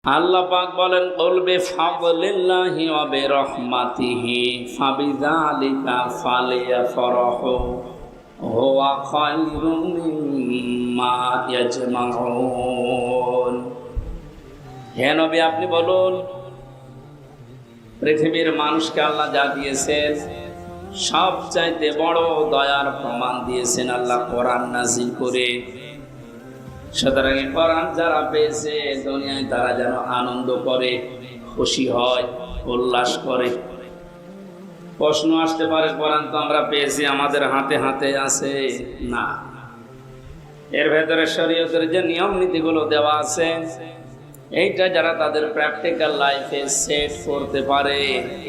আল্লাহ পাক বলেন কুল বিফাদলিল্লাহি ওয়া বিরহমাতিহি ফাবিযালিকা ফালিয়াফরাহু হুয়া খায়রুম মিম্মা ইয়াজমাউন। হে নবী, আপনি বলুন, পৃথিবীর মানুষকে আল্লাহ যা দিয়েছেন সবচাইতে বড় দয়ার প্রমাণ দিয়েছেন আল্লাহ কোরআন নাযিল করে। সুতরাং কোরআন যারা পেয়েছে দুনিয়ায় তারা যেন আনন্দ করে, খুশি হয়, উল্লাস করে। প্রশ্ন আসতে পারে, কোরআন তো আমরা পেয়েছি, আমাদের হাতে হাতে আছে। না, এর ভেতরে শরীয়তের যে নিয়ম নীতিগুলো দেওয়া আছে, এইটা যারা তাদের প্র্যাকটিক্যাল লাইফে সেট করতে পারে,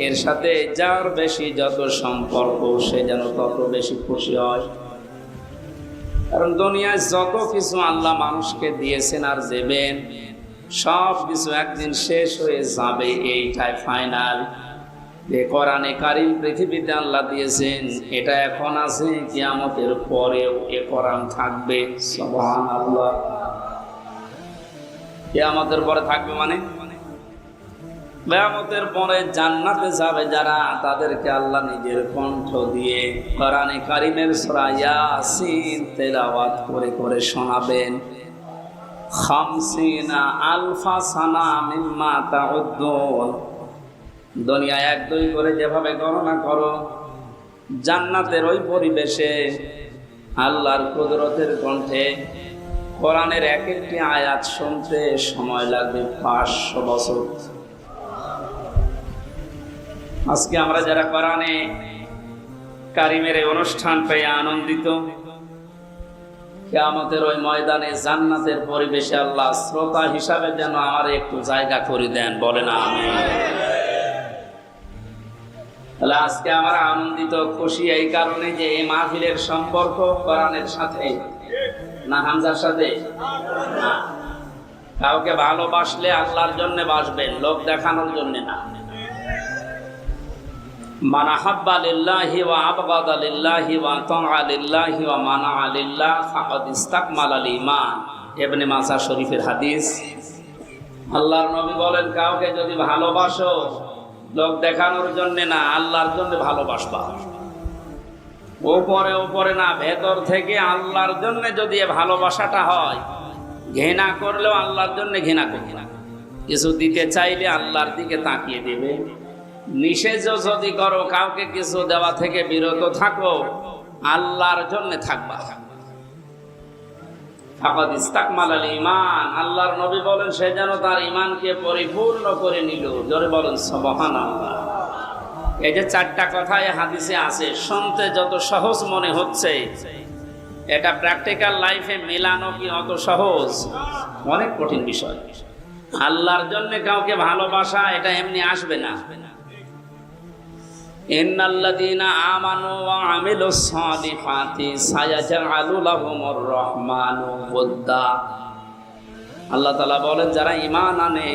এর সাথে যার বেশি যত সম্পর্ক সে যেন তত বেশি খুশি হয়। কারণ দুনিয়ায় যত কিছু আল্লাহ মানুষকে দিয়েছেন আর দেবেন, সব কিছু একদিন শেষ হয়ে যাবে, এইটাই ফাইনাল। যে কোরআনে কারীম পৃথিবীতে আল্লাহ দিয়েছেন, এটা এখন আছে, কিয়ামতের পরেও এ কোরআন থাকবে। সুবহানাল্লাহ। কিয়ামতের পরে থাকবে মানে কিয়ামতের পরে জান্নাতে যাবে যারা, তাদেরকে আল্লাহ নিজের কণ্ঠ দিয়ে কোরআনে কারীমের সূরা ইয়াসিন তেলাওয়াত করে করে শোনাবেন। 50 আলফা সানা মিম্মা তাউদ্দুন। দুনিয়া 1-2 করে যেভাবে গণনা করো, জান্নাতের ওই পরিবেশে আল্লাহর কুদরতের কণ্ঠে কোরআনের এক একটি আয়াত শুনতে সময় লাগবে 500 বছর। আজকে আমরা যারা কোরআনে কারীমের এই অনুষ্ঠান পেয়ে আনন্দিত, কিয়ামতের ওই ময়দানে জান্নাতের পরিবেশে আল্লাহ শ্রোতা হিসাবে যেন আমার একটু জায়গা করে দেন, বলেন আমিন। তাহলে আজকে আমরা আনন্দিত, খুশি এই কারণে যে এই মাহফিলের সম্পর্ক কোরআনের সাথে না হামজার সাথে না। কাউকে ভালোবাসলে আল্লাহর জন্য বাসবেন, লোক দেখানোর জন্য না। মান আহাব্বা লিল্লাহি ওয়া আবগাদা লিল্লাহি ওয়া তাআ লিল্লাহি ওয়া মানা লিল্লাহ ফাকাদ ইসতাকমালাল ঈমান। ইবনে মাজাহ শরীফের হাদিস। আল্লাহর নবী বলেন, কাউকে যদি ভালোবাসো লোক দেখানোর জন্য না, আল্লাহর জন্য ভালোবাসবা। উপরে উপরে না, ভেতর থেকে আল্লাহর জন্য যদি ভালোবাসাটা হয়, ঘৃণা করলেও আল্লাহর জন্য ঘৃণা করবে না। কিছু দিতে চাইলে আল্লাহর দিকে তাকিয়ে দেবে। নিষেধ যদি করো, কাউকে কিছু দেওয়া থেকে বিরত থাকো, আল্লাহর জন্য থাকবা। ফাকাদ ইসতাকমালাল ঈমান। আল্লাহর নবী বলেন, সে যেন তার ঈমানকে পরিপূর্ণ করে নিল। জোরে বলেন সুবহানাল্লাহ। এই যে 4টা কথা এই হাদিসে আছে, শুনতে যত সহজ মনে হচ্ছে, এটা প্র্যাকটিক্যাল লাইফে মেলানো কি অত সহজ? অনেক কঠিন বিষয়। আল্লাহর জন্য কাউকে ভালোবাসা এটা এমনি আসবে না। ইন্নাল্লাযীনা আমানু ওয়া আমিলুস সালিহাতি সায়াজআলু লাহুমুর রাহমানু ওয়াদ্দা। আল্লাহ তাআলা বলেন, যারা ঈমান আনে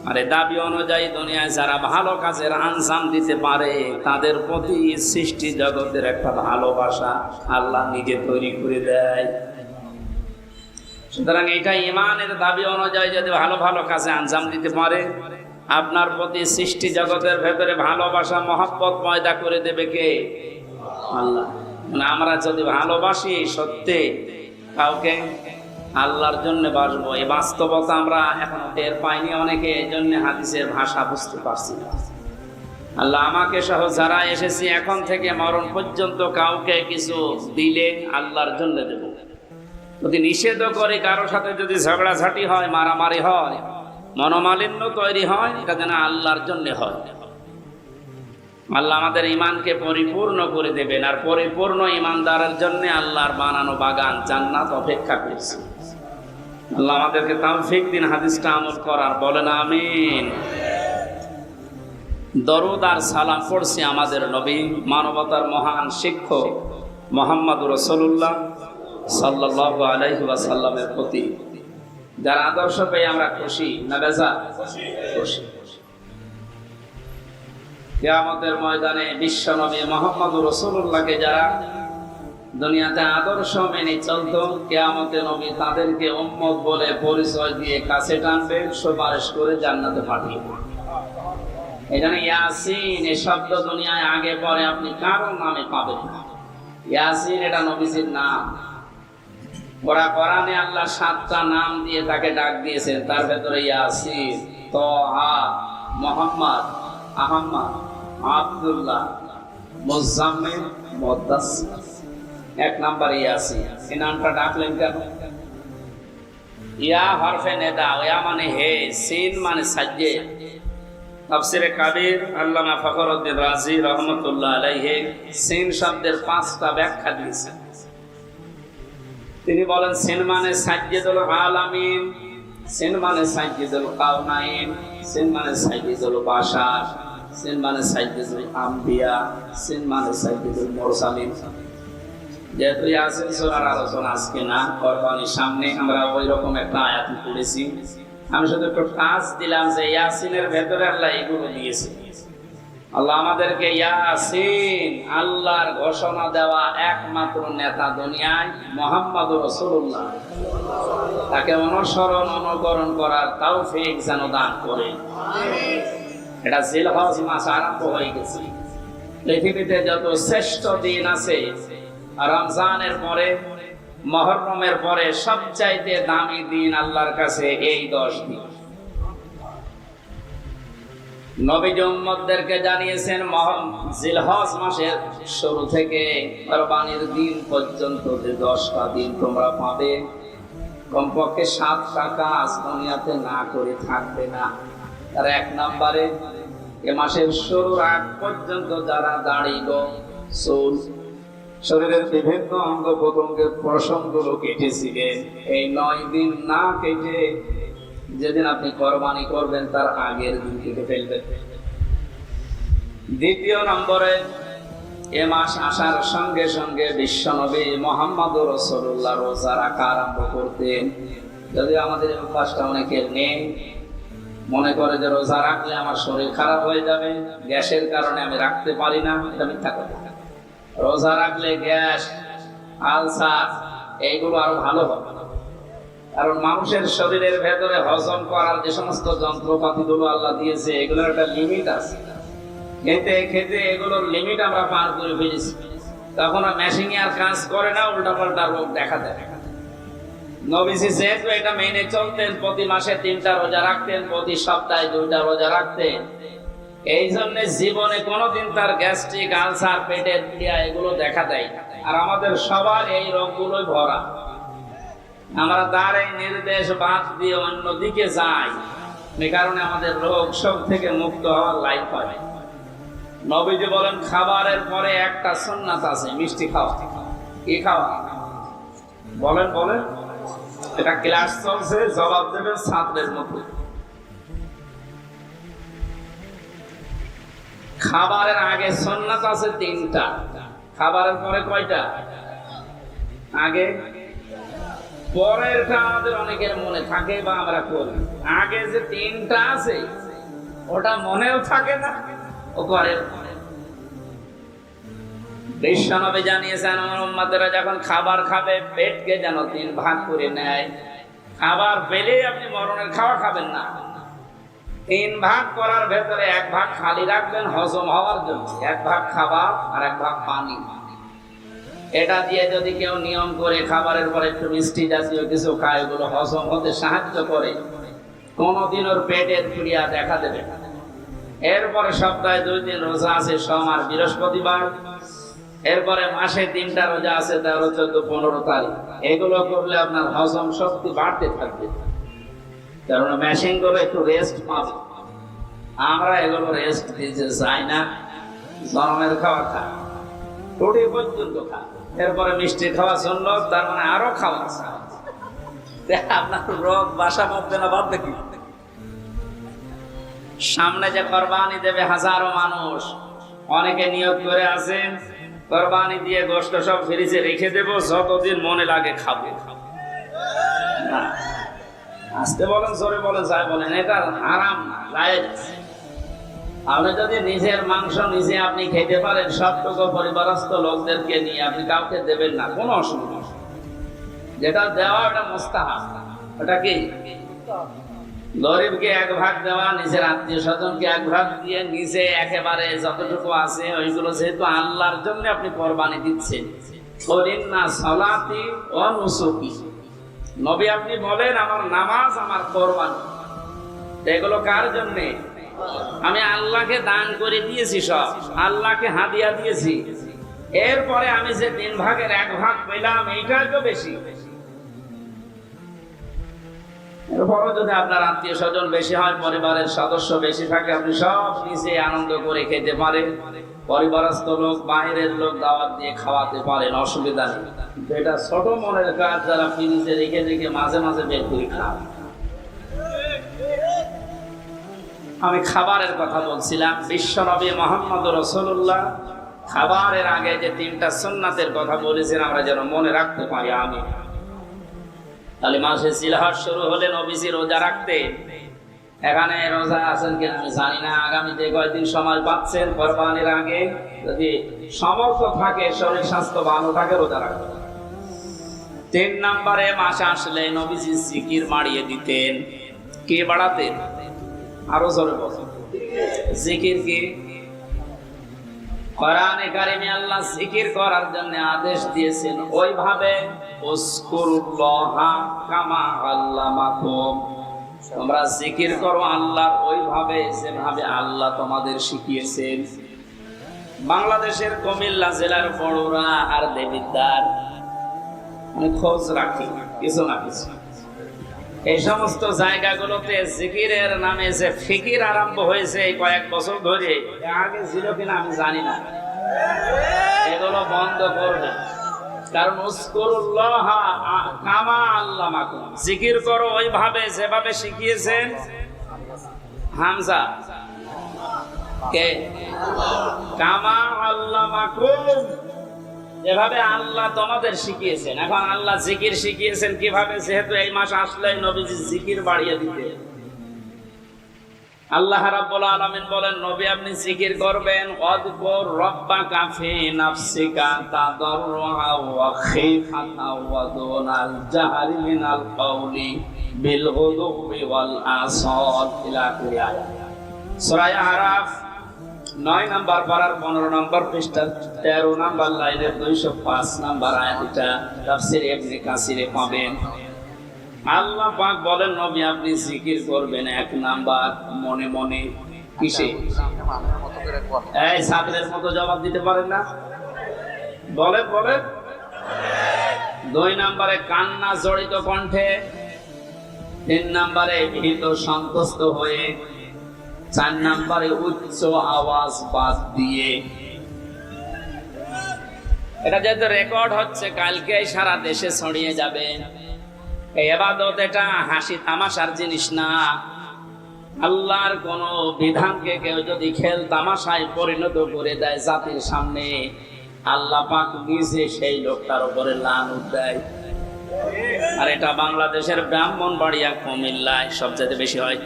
আর দাবি অনুযায়ী দুনিয়ায় যারা ভালো কাজের আঞ্জাম দিতে পারে, তাদের প্রতি সৃষ্টি জগতের একটা ভালোবাসা আল্লাহ নিজে তৈরি করে দেয়। সুতরাং এটা ঈমানের দাবি অনুযায়ী যদি ভালো ভালো কাজে আঞ্জাম দিতে পারে, আপনার প্রতি সৃষ্টি জগতের ভেতরে ভালোবাসা মহব্বত পয়দা করে দেবে কে? আল্লাহ। মানে আমরা যদি ভালোবাসি সত্যি কাউকে, আল্লাহর জন্য বাসবো, এই বাস্তবতা আমরা এখনো টের পাইনি অনেকে, এই জন্য হাদিসের ভাষা বুঝতে পারছি না। আল্লাহ আমাকে সহ যারা এসেছি, এখন থেকে মরণ পর্যন্ত কাউকে কিছু দিলে আল্লাহর জন্য দেব। যদি নিষেধ করে, কারোর সাথে যদি ঝগড়াঝাটি হয়, মারামারি হয়, মনোমালিন্য তৈরি হয়, এটা যেন আল্লাহর জন্য হয়। আল্লাহ আমাদের ঈমানকে পরিপূর্ণ করে দেবেন, আর পরিপূর্ণ ঈমানদারের জন্য আল্লাহর বানানো বাগান জান্নাত অপেক্ষা করছে। আল্লাহ আমাদেরকে তৌফিক দিন হাদিসটা আমল করার, বলেন আমিন। দরুদ আর সালাম পড়ছি আমাদের নবী, মানবতার মহান শিক্ষক মুহাম্মদুর রাসূলুল্লাহ সাল্লাল্লাহু আলাইহি ওয়াসাল্লামের প্রতি, যার আদর্শ পেয়ে আমরা খুশি না বেজা? খুশি। কিয়ামতের ময়দানে বিশ্ব নবী মুহাম্মদুর রাসূলুল্লাহকে যারা দুনিয়াতে আদর্শ মেনে চলতো, কিয়ামতে নবী তাদেরকে উম্মত বলে পরিচয় দিয়ে কাছে টানবে, সুপারিশ করে জান্নাতে পাঠিয়ে দেবে। এই জন্য ইয়াসিন এই শব্দ দুনিয়ায় আগে পরে আপনি কারো নামে পাবেন না। ইয়াসিন এটা নবীজির নাম। ওরা কোরআনে আল্লাহ 7টা নাম দিয়ে তাকে ডাক দিয়েছেন, তার ভেতরে ইয়াসিন, তাহা, মুহাম্মদ, আহমদ, আব্দুল্লাহ, মুজাম্মিল, মুদ্দাসসির। 1 নাম্বার ইয়াসিন। এই নামটা ডাকলেন কেন? ইয়া হরফে নেদা, ইয়া মানে হে, সিন মানে সাজ্জে। তাফসিরে কাবীর আল্লামা ফখরুদ্দীন রাজি রহমাতুল্লাহ আলাইহি সিন শব্দের 5টা ব্যাখ্যা দিয়েছেন। তিনি বলেন সিন মানে সাজ্জিদুল আলামিন, সিন মানে সাজ্জিদুল কাউনাইন, সিন মানে সাজ্জিদুল বাশার, সিন মানে সাজ্জিদুল আম্বিয়া, সিন মানে সাজ্জিদুল মুরসালিন। যেহেতু ইয়াসিন সূরার আলোচনা আজকে না, কোরবানির সামনে আমরা ওই রকম একটা আয়াত পড়েছি। আমি শুধু একটু টাচ দিলাম যে ইয়াসিনের ভেতরে আল্লাহ এগুলো দিয়েছে। আল্লাহ আমাদেরকে ইয়াসিন, আল্লাহর ঘোষণা দেওয়া একমাত্র নেতা দুনিয়ায় মুহাম্মদুর রাসূলুল্লাহ, তাকে অনুসরণ অনুকরণ করার তৌফিক যেন দান করে। এটা জিলহজ মাস আরম্ভ হয়ে গেছে। পৃথিবীতে যত শ্রেষ্ঠ দিন আছে, রমজানের পরে, মুহররমের পরে সবচাইতে দামি দিন আল্লাহর কাছে এই 10 দিন। নবী উম্মতদেরকে জানিয়েছেন জিলহজ মাসের শুরু থেকে কুরবানির দিন পর্যন্ত যে 10টা দিন তোমরা পাবে, কমপক্ষে 7টা কাজ দুনিয়াতে না করে থাকবে না। তার 1 নম্বরে এ মাসের শুরুর আগ পর্যন্ত যারা দাড়ি, গোঁফ, চুল, শরীরের বিভিন্ন অঙ্গ প্রত্যঙ্গের পশমগুলো কেটেছিলেন, এই 9 দিন না কেটে যেদিন আপনি কোরবানি করবেন তার আগের দিন কেটে ফেলবেন। 2 নম্বরে এ মাস আসার সঙ্গে সঙ্গে বিশ্বনবী মুহাম্মদুর রাসূলুল্লাহ রোজা রাখা আরম্ভ করতেন। যদি আমাদের এই অভ্যাসটা অনেকের নেই, মনে করে যে রোজা রাখলে আমার শরীর খারাপ হয়ে যাবে, গ্যাসের কারণে আমি রাখতে পারি না, এটা মিথ্যা কথা। রোজা রাখলে গ্যাস, আলসার এইগুলো আরো ভালো হবে, কারণ মানুষের শরীরের ভেতরে হজম করার যে সমস্ত যন্ত্রপাতিগুলো আল্লাহ দিয়েছে এগুলোর একটা লিমিট আছে। খেতে খেতে এগুলোর লিমিট আমরা পার করে ফেলেছি, তখন মেশিন আর কাজ করে না, উল্টাপাল্টা রোগ দেখা দেয়। নবীজি যেহেতু এটা মেনে চলতেন, প্রতি মাসে 3টা রোজা রাখতেন, প্রতি সপ্তাহে 2টা রোজা রাখতেন। এই জন্য জীবনে কোনোদিন তার গ্যাস্ট্রিক, আলসার, পেটের ক্রিয়া এগুলো দেখা দেয়। আর আমাদের সবার এই রোগগুলোই ভরা। আমরা তার এই নির্দেশ বাদ দিয়ে অন্যদিকে যাই, এই কারণে আমাদের রোগ সব থেকে মুক্ত হওয়ার লাইন পায়। নবীজি বলেন খাবারের পরে একটা সুন্নাত আছে, মিষ্টি খাওয়া। কি খাওয়া? বলেন বলেন। এটা ক্লাস চলছে, জবাব দেবেন ছাত্রের মতো। খাবারের আগে সুন্নাত আছে 3টা, খাবারের পরে কয়টা? আগে। পরেরটা আমাদের অনেকের মনে থাকে বা আমরা করি। আগে যে 3টা আছে ওটা মনেও থাকে না, ও করে। বিশ্বনবী জানিয়েছেন আমার উম্মতেরা যখন খাবার খাবে পেটকে যেন 3 ভাগ করে নেয়। খাবার পেলেই আপনি মরণের খাওয়া খাবেন না। 3 ভাগ করার ভেতরে 1 ভাগ খালি রাখবেন হজম হওয়ার জন্য, 1 ভাগ খাবার আর 1 ভাগ পানি। এটা দিয়ে যদি কেউ নিয়ম করে খাবারের পরে একটু মিষ্টি জাতীয় কিছু খায়, এগুলো হজম হতে সাহায্য করে, কোনোদিন ওর পেটের ক্রিয়া দেখা দেবে না। এরপরে সপ্তাহে 2 দিন রোজা আছে, সোম আর বৃহস্পতিবার। এরপরে মাসে 3টা রোজা আছে, 13, 14, 15 তারিখ। এগুলো করলে আপনার হজম শক্তি বাড়তে থাকবে, কারণ মেশিন গুলো একটু রেস্ট পাবে। আমরা এগুলো রেস্ট দিতে চাই না, জন্মের খাওয়া খায়, রুটি পর্যন্ত খায়, এরপরে মিষ্টি খাওয়া জন্য, তার মানে আরো খাওয়া আপনার রোগ বাসা বাঁধবে না, বাঁধবে কি? সামনে যে কোরবানি দেবে হাজারো মানুষ, অনেকে নিয়ত করে আছেন কোরবানি দিয়ে গোশত সব ফ্রিজে রেখে দেব, যতদিন মনে লাগে খাবো। না, আসতে বলেন, জোরে বলেন, যাই বলেন, এটা হারাম না, জায়েজ। আপনি যদি নিজের মাংস নিজে আপনি খেতে পারেন, সবটুকু পরিবারস্থ লোকদেরকে নিয়ে আপনি কাউকে দেবেন না, কোনো অসুবিধা নেই। যেটা দেওয়া ওটা মুস্তাহাব। ওটা কি? গরিবকে এক ভাগ দেওয়া, নিজের আত্মীয় স্বজনকে এক ভাগ দিয়ে নিজে একেবারে যতটুকু আছে ওইগুলো যেহেতু আল্লাহর জন্য আপনি কোরবানি দিচ্ছেন। করিনা সালাতি ওয়া নুসুকি, নবী আপনি বলেন আমার নামাজ আমার কোরবানি, এগুলো কার জন্য? আমি আল্লাহকে দান করে দিয়েছি, সব আল্লাহকে হাদিয়া দিয়েছি। এরপরে আমি যে 3 ভাগের 1 ভাগ পেলাম, এইটাই তো বেশি। এরপরও যদি আপনার আত্মীয় স্বজন বেশি হয়, পরিবারের সদস্য বেশি থাকে, আপনি সব নিজে আনন্দ করে খেতে পারেন, পরিবারস্থ লোক বাইরের লোক দাওয়াত দিয়ে খাওয়াতে পারেন, অসুবিধা নেই। কিন্তু এটা ছোট মনের কাজ, যারা ফ্রিজে রেখে রেখে মাঝে মাঝে বের করে খান। আমি খাবারের কথা বলছিলাম। বিশ্ব নবী মুহাম্মদ রাসূলুল্লাহ খাবারের আগে যে 3টা সুন্নাতের কথা বলেছেন, আমরা যেন মনে রাখতে পারি। আমি তাহলে মাসে জিলহজ শুরু হলে নবীজি রোজা রাখতেন। এখানে রোজা আছেন কিনা আমি জানি না, আগামীতে কয়েকদিন সময় পাচ্ছেন কোরবানির আগে, যদি সমর্থ থাকে, শরীর স্বাস্থ্য ভালো থাকে, রোজা রাখবেন। 3 নম্বরে মাস আসলে নবীজি জিকির বাড়িয়ে দিতেন। কে বাড়াতেন? আরো জোরে বলেন। জিকির কি? কোরআনে কারিমে আল্লাহ জিকির করার জন্য আদেশ দিয়েছেন, ওইভাবে উযকুরুল্লাহা কামা আল্লামাকুম, তোমরা জিকির করো আল্লাহর ওইভাবে যেভাবে আল্লাহ তোমাদের শিখিয়েছেন। বাংলাদেশের কুমিল্লা জেলার বড়ুরা আর দেবিদ্বার আমি খোঁজ রাখি কিছু না কিছু। এই সমস্ত জায়গাগুলোতে জিকিরের নামে যে ফিকির আরম্ভ হয়েছে এই কয়েক বছর ধরে, আগে ছিল কিনা আমি জানি না, এগুলো বন্ধ করবে। কারণ উযকুরুল্লাহ কামা আল্লামাকুম, জিকির করো ওইভাবে যেভাবে শিখিয়েছেন। হামজা কে? কামা আল্লামাকুম, যেভাবে আল্লাহ তোমাদের শিখিয়েছেন। এখন আল্লাহ জিকির শিখিয়েছেন কিভাবে? যেহেতু এই মাস আসলেই নবীজি জিকির বাড়িয়ে দিতে। আল্লাহ রাব্বুল আলামিন বলেন, নবী আপনি জিকির করবেন, ওয়াযকুর রাব্বাকা ফি নাফসিকা তাদাররুআ ওয়া খিফাতা ওয়া দুনাল জাহরি মিনাল কাওলি বিল গুদুবি ওয়াল আসাল ইলা আখির। সূরা আরাফ 9 নম্বর পারার 15 নম্বর পৃষ্ঠা 13 নম্বর লাইনের 205 নম্বর আয়াত, এটা তাফসীর ইবনে কাসিরে পাবেন। আল্লাহ পাক বলেন, নবী আপনি জিকির করবেন 1 নাম্বার মনে মনে। কিসে? এই ছাত্রের মতো জবাব দিতে পারেন না, বলেন বলেন। 2 নম্বরে কান্না জড়িত কণ্ঠে। 3 নম্বরে ভীত সন্তুষ্ট হয়ে। 4 নম্বরে উচ্চ আওয়াজ বাদ দিয়ে। এটা যেহেতু রেকর্ড হচ্ছে, কালকে সারা দেশে ছড়িয়ে যাবে। এই ইবাদত এটা হাসি তামাশার জিনিস না। আল্লাহর কোন বিধানকে কেউ যদি খেল তামাশায় পরিণত করে দেয় জাতির সামনে, আল্লাহ পাক নিজে সেই লোকটার উপরে লানত দেয়। আর এটা বাংলাদেশের ব্রাহ্মণবাড়িয়া, কুমিল্লায় সবচেয়ে বেশি হয়।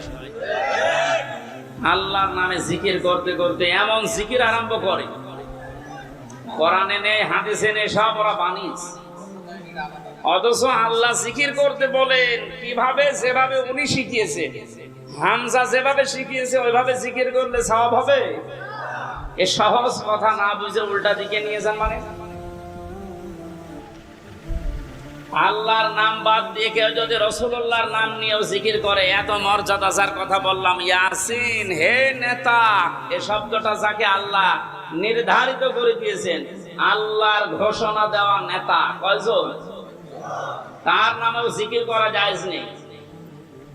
আল্লাহর নামে জিকির করতে করতে এমন জিকির আরম্ভ করে, কোরআনে নেই, হাদিসে নেই, সব ওরা বানিয়েছে। অথচ আল্লাহ জিকির করতে বলেন কিভাবে? যেভাবে উনি শিখিয়েছে। হামজা যেভাবে শিখিয়েছে ওইভাবে জিকির করলে সওয়াব হবে? এ সহজ কথা না বুঝে উল্টা দিকে নিয়ে যান। মানে আল্লাহর নাম বাদ দিয়ে কেউ যদি রাসূলুল্লাহর নাম নিয়েও জিকির করে, এত মর্যাদা যার কথা বললাম, ইয়াসিন, হে নেতা, এই শব্দটা যাকে আল্লাহ নির্ধারিত করে দিয়েছেন, আল্লাহর ঘোষণা দেওয়া নেতা কয়জন? তার নামেও জিকির করা জায়েজ নেই।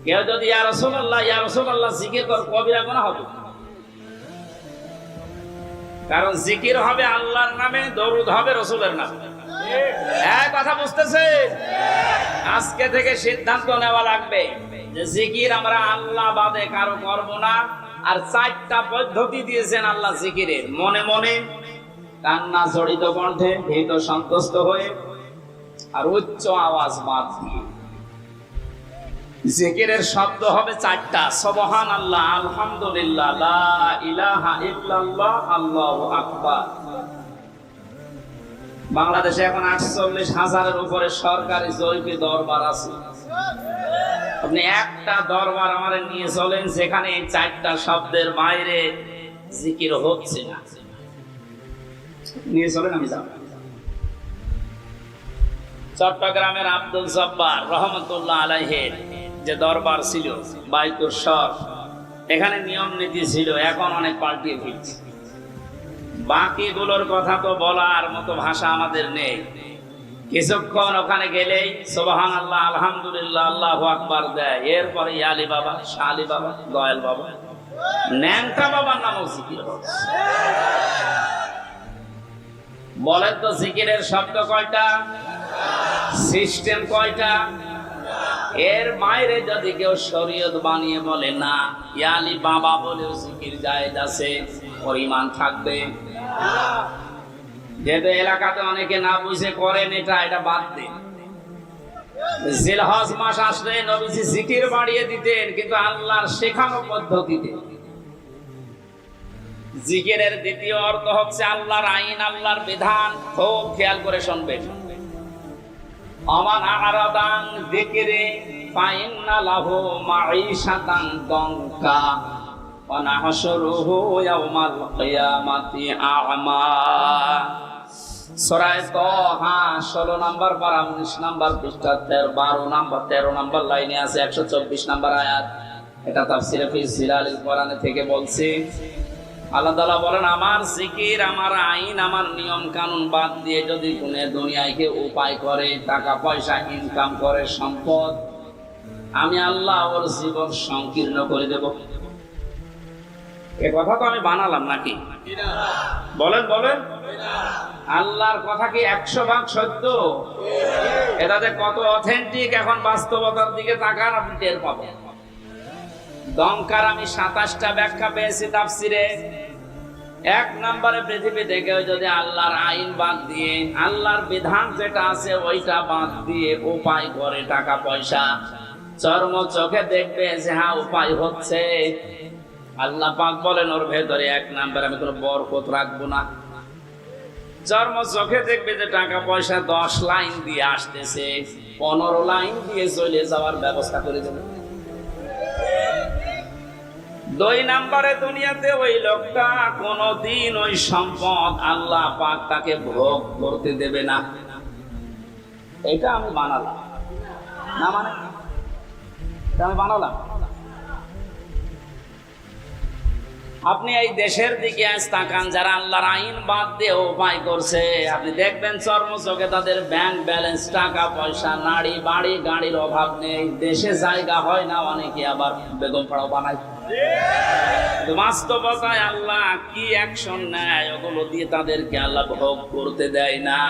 কেউ যদি ইয়া রাসূলুল্লাহ জিকির কর, কবিরা গুনাহ হবে। কারণ জিকির হবে আল্লাহর নামে, দরুদ হবে রাসূলের নামে। এক কথা বুঝতেছে? আজকে থেকে সিদ্ধান্ত নেওয়া লাগবে যে জিকির আমরা আল্লাহ বাদে কারো করব না। আর 4টা পদ্ধতি দিয়েছেন আল্লাহ জিকিরের, মনে মনে, কান্না জড়িত কণ্ঠে, ভীত সন্তুষ্ট হয়ে, আর উচ্চ আওয়াজ বাদ দিয়ে। জিকিরের শব্দ হবে চারটা, সুবহানাল্লাহ, আলহামদুলিল্লাহ, লা ইলাহা ইল্লাল্লাহ, আল্লাহু আকবার। বাংলাদেশে এখন 48,000-এর উপরে সরকারি জরিপে দরবার আছে। আপনি একটা দরবার আমারে নিয়ে চলেন যেখানে এই চারটা শব্দের বাইরে জিকির হচ্ছে না, নিয়ে চলেন, আমি যাব। চট্টগ্রামের আব্দুল জব্বার রহমতুল্লাহ আলাইহির যে দরবার ছিল বাইতুর শর, এখানে নিয়ম নীতি ছিল, এখন অনেক পাল্টিয়ে ফেলছে। বাকিগুলোর কথা তো বলার মতো ভাষা আমাদের নেই। কিছুক্ষণ ওখানে গেলেই সুবহানাল্লাহ, আলহামদুলিল্লাহ, আল্লাহু আকবার দেয়, এরপরে আলী বাবা, শাহ আলী বাবা, দয়াল বাবা, ন্যাংটা বাবার নামও জিকির হচ্ছে। বলেন তো জিকিরের শব্দ কয়টা, সিস্টেম কয়টা? এর বাইরে যদি কেউ শরীয়ত বানিয়ে বলে না ইয়ালি বাবা বলেও জিকির জায়েজ আছে, পরিমাণ থাকবে। যেহেতু এলাকাতে অনেকে না বুঝে করেন এটা বাদ দেন। জিলহজ মাস আসলে নবীজি জিকির বাড়িয়ে দিতেন, কিন্তু আল্লাহর শেখানো পদ্ধতিতে। জিকিরের দ্বিতীয় অর্থ হচ্ছে আল্লাহর আইন, আল্লাহর বিধান। খুব খেয়াল করে শুনবেন। আমান আরাদান যিকরি ফাইন্না লাহু মাঈশাতান দানকা ওয়া নাহশুরুহু ইয়াওমাল কিয়ামাতি আ'মা। সূরা তাহা 16 নম্বর পারা 19 নম্বর পৃষ্ঠা 13 নম্বর লাইনে আছে 124 নম্বর আয়াত। এটা তাফসীরে ফি জিলালিল কোরআনে থেকে বলছি। আল্লাহ তাআলা বলেন, আমার জিকির, আমার আইন, আমার নিয়ম কানুন বাদ দিয়ে যদি কোন দুনিয়াকে উপায় করে, টাকা পয়সা ইনকাম করে, সম্পদ, আমি আল্লাহ ওর জীবন সংকীর্ণ করে দেব। এ কথা তো আমি বানালাম নাকি? বলেন বলেন, আল্লাহর কথা কি 100% সত্য? এটাতে কত অথেন্টিক, এখন বাস্তবতার দিকে তাকান, আপনি টের পাবেন। দংকার আমি 27টা ব্যাখ্যা পেয়েছি তাফসিরে। 1 নম্বরে পৃথিবী থেকে যদি আল্লাহর আইন বাদ দিয়ে, আল্লাহর বিধান যেটা আছে ওইটা বাদ দিয়ে উপায় করে টাকা পয়সা, চর্ম চোখে দেখবে যে হ্যাঁ উপায় হচ্ছে, আল্লাহ পাক বলেন ওর ভেতরে 1 নম্বরে আমি কোনো বরকত রাখবো না। চর্ম চোখে দেখবে যে টাকা পয়সা 10 লাইন দিয়ে আসতেছে, 15 লাইন দিয়ে চলে যাওয়ার ব্যবস্থা করে দেবে। 2 নম্বরে দুনিয়াতে ওই লোকটা কোনদিন ওই সম্পদ আল্লাহ পাক তাকে ভোগ করতে দেবে না। এটা আমি বানালাম না, মানে এটা আমি বানালাম। আপনি এই দেশের দিকে আজ তাকান, যারা আল্লাহর আইন বাদ দিয়ে উপায় করছে, আপনি দেখবেন চর্ম চোখে তাদের ব্যাংক ব্যালেন্স, টাকা পয়সা, নাড়ি বাড়ি গাড়ির অভাব নেই, দেশে জায়গা হয় না, অনেকে আবার বেগম পাড়াও বানায়। বাস্তবতায় আল্লাহ কি অ্যাকশন নেয়, ওগুলো দিয়ে তাদেরকে আল্লাহ ভোগ করতে দেয় না।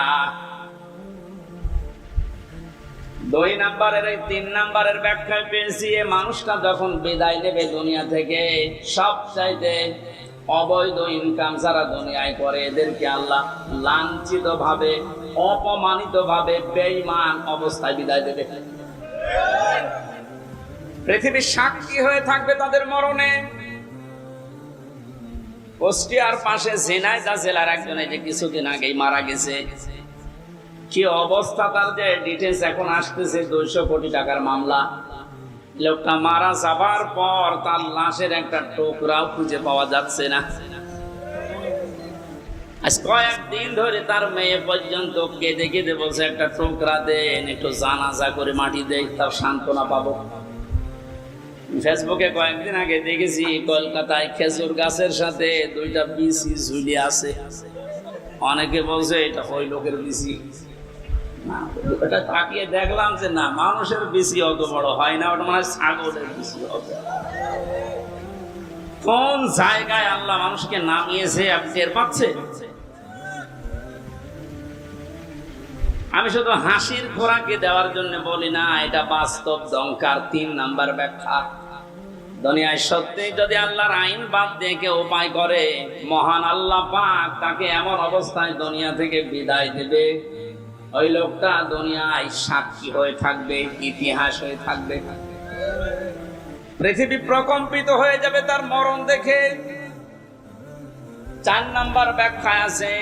2 নম্বরের এই 3 নম্বরের ব্যাখ্যা পেয়েছি, মানুষটা যখন বিদায় নেবে দুনিয়া থেকে, সবচাইতে অবৈধ ইনকাম যারা দুনিয়ায় করে, এদেরকে আল্লাহ লাঞ্ছিত ভাবে, অপমানিত ভাবে, বেঈমান অবস্থায় বিদায় দেবে। পৃথিবীর সাক্ষী হয়ে থাকবে তাদের মরণে। কুষ্টিয়ার পাশে ঝিনাইদহ জেলার একজন এই যে কিছুদিন আগেই মারা গেছে, কি অবস্থা তার, যে ডিটেলস এখন আসতেছে, 200 কোটি টাকার মামলা। লোকটা মারা যাবার পর তার লাশের একটা টুকরাও খুঁজে পাওয়া যাচ্ছে না। আজ কয়েকদিন ধরে তার মেয়ে পর্যন্ত কেঁদে কেঁদে বলছে, একটা টুকরা দেন, একটু জানাজা করে মাটি দেই, তার সান্ত্বনা পাবো। ফেসবুকে কয়েকদিন আগে দেখেছি কলকাতায় খেজুর গাছের সাথে 2টা বিচি ঝুলিয়ে আছে। অনেকে বলছে এটা ওই লোকের বিচি। এটা তাকিয়ে দেখলাম যে না, মানুষের বিচি অত বড় হয় না, ওটা মানে ছাগলের বিচি হবে। কোন জায়গায় আল্লাহ মানুষকে নামিয়েছে আপনি টের পাচ্ছেন? আমি শুধু হাসির খোরাকে দেওয়ার জন্য বলি না, এটা বাস্তব দংকার। 3 নাম্বার ব্যাখ্যা, দুনিয়ায় সত্যি যদি আল্লাহর আইন বাদ দিয়ে কেউ উপায় করে, মহান আল্লাহ পাক তাকে এমন অবস্থায় দুনিয়া থেকে বিদায় দেবে, ওই লোকটা দুনিয়ায় সাক্ষী হয়ে থাকবে, ইতিহাস হয়ে থাকবে। পৃথিবী প্রকম্পিত হয়ে যাবে তার মরণ দেখে। 4 নাম্বার ব্যাখ্যা আছে,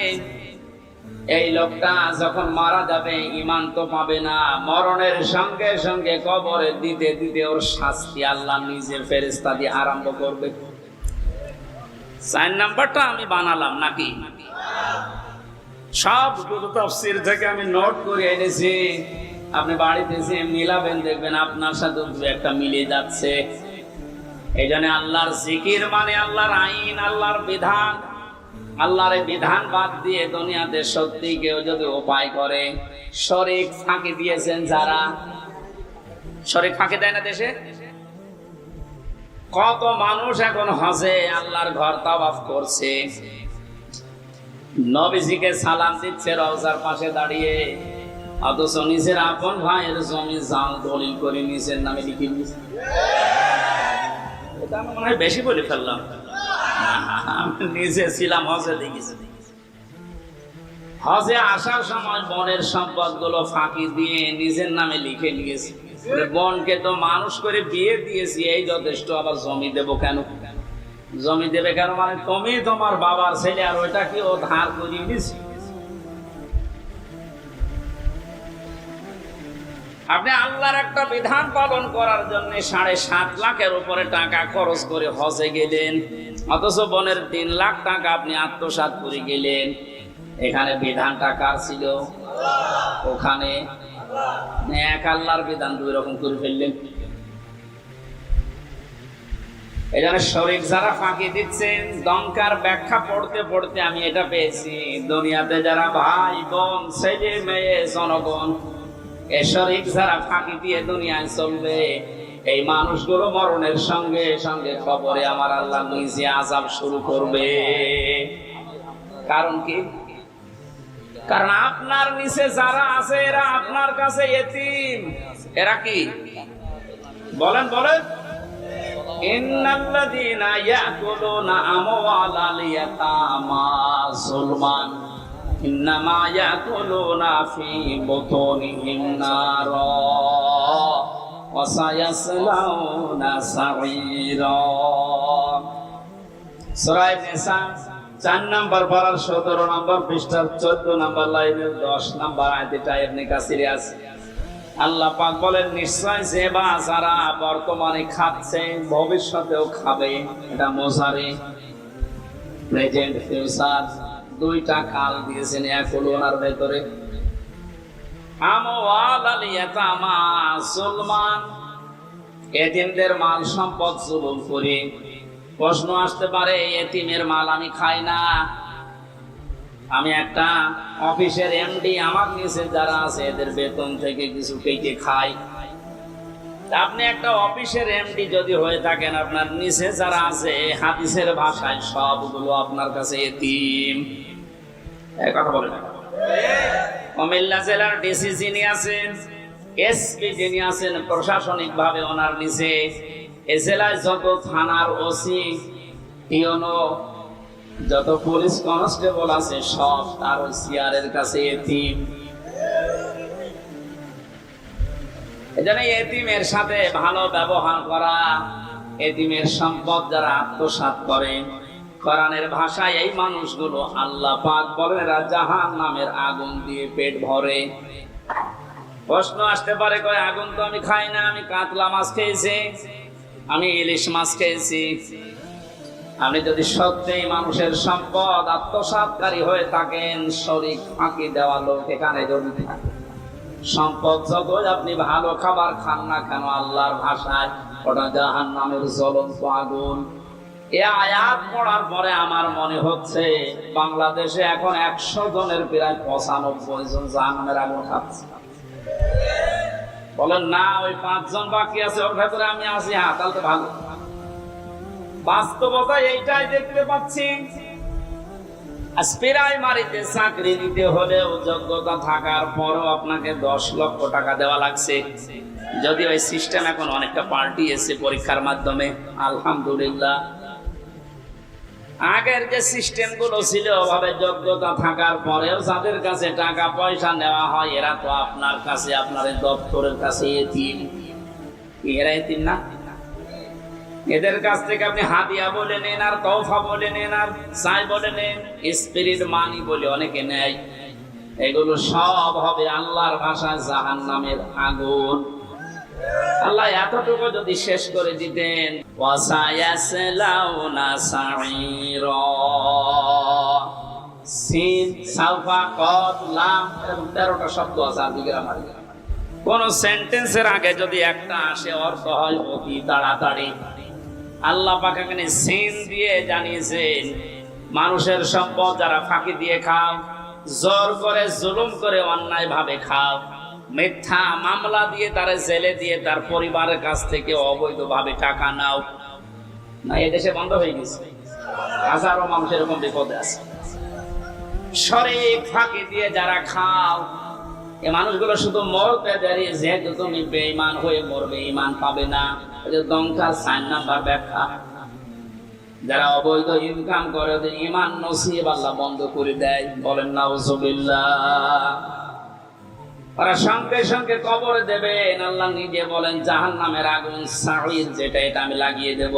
এই লোকটা যখন মারা যাবে ঈমান তো পাবে না, মরণের সঙ্গে সঙ্গে কবরে দিতে দিতে ওর শাস্তি আল্লাহ নিজে ফেরেশতা দিয়ে আরম্ভ করবে। 4 নাম্বারটা আমি বানালাম নাকি? সবগুলো তাফসীর থেকে আমি নোট করে এনেছি, আপনি বাড়িতে এসে মিলাবেন, দেখবেন আপনার সাথে একটা মিলে যাচ্ছে। এই জন্য আল্লাহর জিকির মানে আল্লাহর আইন, আল্লাহর বিধান। আল্লাহর বিধান বাদ দিয়ে দুনিয়াতে সত্যি কেউ যদি উপায় করে, শরীক ফাঁকি দিয়েছেন যারা, শরীক ফাঁকি দেয় না দেশে? কত মানুষ এখন হজে আল্লাহর ঘর তাওয়াফ করছে, নবীজিকে সালাম দিচ্ছে রওজার পাশে দাঁড়িয়ে, অথচ নিজের আপন ভাইয়ের জমি জাল দলিল করে নিজের নামে লিখে নিয়েছে। এটা আমি মনে হয় বেশি বলে ফেললাম, নিজে ছিলাম হজে, দেখেছি। হজে আসার সময় বনের সম্পদ গুলো ফাঁকি দিয়ে নিজের নামে লিখে নিয়েছি। বনকে তো মানুষ করে বিয়ে দিয়েছি, এই যথেষ্ট, আবার জমি দেব কেন? জমি দেবে কেন মানে তুমি তোমার বাবার ছেলে, আর ওইটা কি ও ধার করিয়ে নিয়েছি? আপনি আল্লাহর একটা বিধান পালন করার জন্য 7.5 লাখের উপরে টাকা খরচ করে হজে গেলেন, অথচ বনের 3 লাখ টাকা আপনি আত্মসাৎ করে গেলেন। এখানে বিধানটা কার ছিল? ওখানে এক আল্লাহর বিধান 2 রকম করে ফেললেন। এই জন্য শরীক যারা ফাঁকি দিচ্ছেন, দমকার ব্যাখ্যা পড়তে পড়তে আমি এটা পেয়েছি, দুনিয়াতে যারা ভাই বোন ছেলে মেয়ে জনগণ এ শরীক যারা ফাঁকি দিয়ে দুনিয়ায় চলবে, এই মানুষগুলো মরণের সঙ্গে সঙ্গে খবরে আমার আল্লাহ নিজে আযাব শুরু করবে। কারণ কি? কারণ আপনার নিচে যারা আছে এরা আপনার কাছে এতিম। এরা কি? বলেন বলেন। ইন্নাল্লাযীনা ইয়াকুলুনা আমওয়ালাল ইয়াতামা যুলমান ইন্নামা ইয়াকুলুনা ফি বুতুনিহিম নারা ওয়া সায়াসলাউনা সাঈরা। সূরা নিসা 4 নাম্বার পারার 17 নাম্বার পৃষ্ঠার 14 নাম্বার লাইনের 10 নাম্বার আয়াতটা ইবনে কাসিরে আছে। আল্লাহ পাক বলেন, নিশ্চয় যে বা যারা বর্তমানে খাচ্ছে ভবিষ্যতেও খাবে। এটা মোজারে, প্রেজেন্ট, ফিউচার, 2টা কাল দিয়েছেন এক ওনার ভেতরে। আমওয়ালাল ইয়াতামা যুলমান, এতিমদের মাল সম্পদ জুলুম করে। প্রশ্ন আসতে পারে, এতিমের মাল আমি খাই না, আমি একটা অফিসের এমডি, আমার নিচে যারা আছে এদের বেতন থেকে কিছু কেটে খাই। আপনি একটা অফিসের এমডি যদি হয়ে থাকেন, আপনার নিচে যারা আছে হাদিসের ভাষায় সবগুলো আপনার কাছে এতিম। এই কথা বলে না? কুমিল্লা জেলার ডিসি যিনি আছেন, এসপি যিনি আছেন, প্রশাসনিক ভাবে ওনার নিচে এ জেলায় যত থানার ওসি, ইউনো, যত পুলিশ কনস্টেবল আছে সব তার ওই সিআরের কাছে এতিম। এজন্য এতিমের সাথে ভালো ব্যবহার করা, এতিমের সম্পদ যারা আত্মসাৎ করে, কোরআনের ভাষায় এই মানুষগুলো আল্লাহ পাক বলেন এরা জাহান্নামের আগুন দিয়ে পেট ভরে। প্রশ্ন আসতে পারে, কয় আগুন তো আমি খাই না, আমি কাতলা মাছ খেয়েছি, আমি ইলিশ মাছ খেয়েছি। আপনি যদি সত্যি মানুষের সম্পদ আত্মসাৎকারী হয়ে থাকেন, শরীক ফাঁকি দেওয়া লোক এখানে যদি থাকে, সম্পদ যতই আপনি ভালো খাবার খান না কেন, আল্লাহর ভাষায় ওটা জাহান্নামের জ্বলন্ত আগুন। এ আয়াত পড়ার পরে আমার মনে হচ্ছে বাংলাদেশে এখন 100 জনের প্রায় 95 জন জাহান্নামের আগুন খাচ্ছে। বলেন না, ওই 5 জন বাকি আছে, ওর ভেতরে আমি আছি। হ্যাঁ, তাহলে তো ভালো। বাস্তবতা এইটাই দেখতে পাচ্ছি। প্রাইমারিতে চাকরি নিতে হলেও যোগ্যতা থাকার পরও আপনাকে 10 লক্ষ টাকা দেওয়া লাগছে। যদি ওই সিস্টেম এখন অনেকটা পাল্টিয়েছে পরীক্ষার মাধ্যমে, আলহামদুলিল্লাহ। আগের যে সিস্টেম গুলো ছিল, ওভাবে যোগ্যতা থাকার পরেও যাদের কাছে টাকা পয়সা নেওয়া হয়, এরা তো আপনার কাছে, আপনার দপ্তরের কাছে এতিম। এরা এতিম না? এদের কাছ থেকে আপনি হাদিয়া বলে নেন, আর তওফা বলে নেন, আর চাই বলে নেন, স্পিরিট মানি বলে অনেকে নেয়। এগুলো সব হবে আল্লাহর ভাষায় জাহান্নামের আগুন। আল্লাহ এতটুকু যদি শেষ করে দিতেন, ওয়াসায়াসলাউনা সাঈরা, সিন সাফা কদ লাম, 13টা শব্দ আছে আরবি গ্রামারে। কোন সেন্টেন্সের আগে যদি একটা আসে অর্থ হয় অতি তাড়াতাড়ি। আল্লাহ পাক এখানে সিন দিয়ে জানিয়েছেন, মানুষের সম্পদ যারা ফাঁকি দিয়ে খাও, জোর করে জুলুম করে অন্যায় ভাবে খাও, মিথ্যা মামলা দিয়ে তারা জেলে দিয়ে তার পরিবারের কাছ থেকে অবৈধভাবে টাকা নাও, না এদেশে বন্ধ হয়ে গেছে। হাজারো মানুষ এরকম বিপদে আছে। শরীক ফাঁকি দিয়ে যারা খাও, এই মানুষগুলো শুধু মরতে দেরি, যেহেতু তুমি বেঈমান হয়ে মরবে, ঈমান পাবে না। দংকা 4 নাম্বার ব্যাখ্যা। যারা অবৈধ ইনকাম করে ওদের ঈমান নসিব আল্লাহ বন্ধ করে দেয়। বলেন নাউজুবিল্লাহ। ওরা সঙ্গে সঙ্গে কবরে দেবেন। আল্লাহ নিজে বলেন জাহান্নামের আগুন সাঈর, যেটা এটা আমি লাগিয়ে দেব।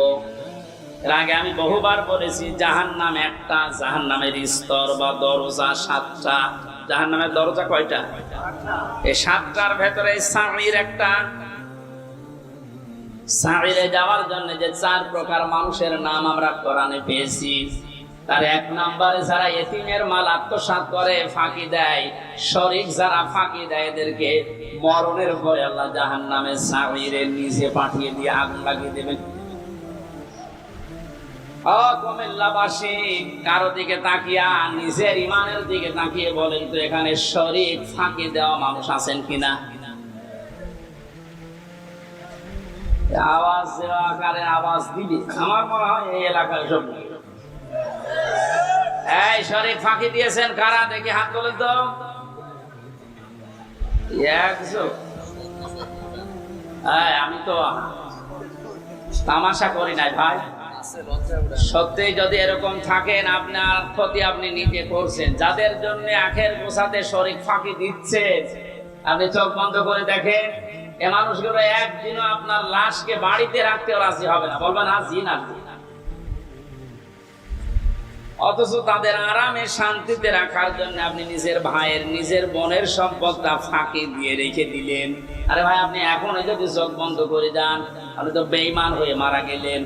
এর আগে আমি বহুবার বলেছি, জাহান্নাম একটা, জাহান্নামের স্তর বা দরজা 7টা। জাহান্নামের দরজা কয়টা? এই 7টার ভেতরে সাঈর একটা। সাঈরে যাওয়ার জন্য যে 4 প্রকার মানুষের নাম আমরা কোরআনে পেয়েছি, তার 1 নম্বরে যারা এতিমের মাল আত্মসাৎ করে, ফাঁকি দেয়, শরীক যারা ফাঁকি দেয়, এদেরকে মরণের ভয়ে আল্লাহ জাহান্নামে সাঈরে নিচে পাঠিয়ে দিয়ে আগুন লাগিয়ে দেবেন। কুমিল্লাবাসী কারো দিকে তাকিয়া নিজের ইমানের দিকে তাকিয়ে বলেন তো, এখানে শরীক ফাঁকি দেওয়া মানুষ আছেন কিনা? আওয়াজ দেওয়া আকারে আওয়াজ দিবি, আমার মনে হয় এই এলাকার সব। এই শরীক ফাঁকি দিয়েছেন কারা? দেখি হাত তোলেন তো। আমি তো তামাশা করি নাই ভাই। সত্যি যদি এরকম থাকেন, আপনার ক্ষতি আপনি নিজে করছেন। যাদের জন্য আখের গোছাতে শরীক ফাঁকি দিচ্ছে, আপনি চোখ বন্ধ করে দেখেন, এ মানুষগুলো একদিনও আপনার লাশকে বাড়িতে রাখতে রাজি হবে না, বলবেন জি না। অথচ তাদের আরামে শান্তিতে রাখার জন্য আপনি নিজের ভাইয়ের, নিজের বোনের সম্পদটা ফাঁকি দিয়ে রেখে দিলেন। আরে ভাই, আপনি এখন যদি চোখ বন্ধ করে যান, আপনি তো বেঈমান হয়ে মারা গেলেন।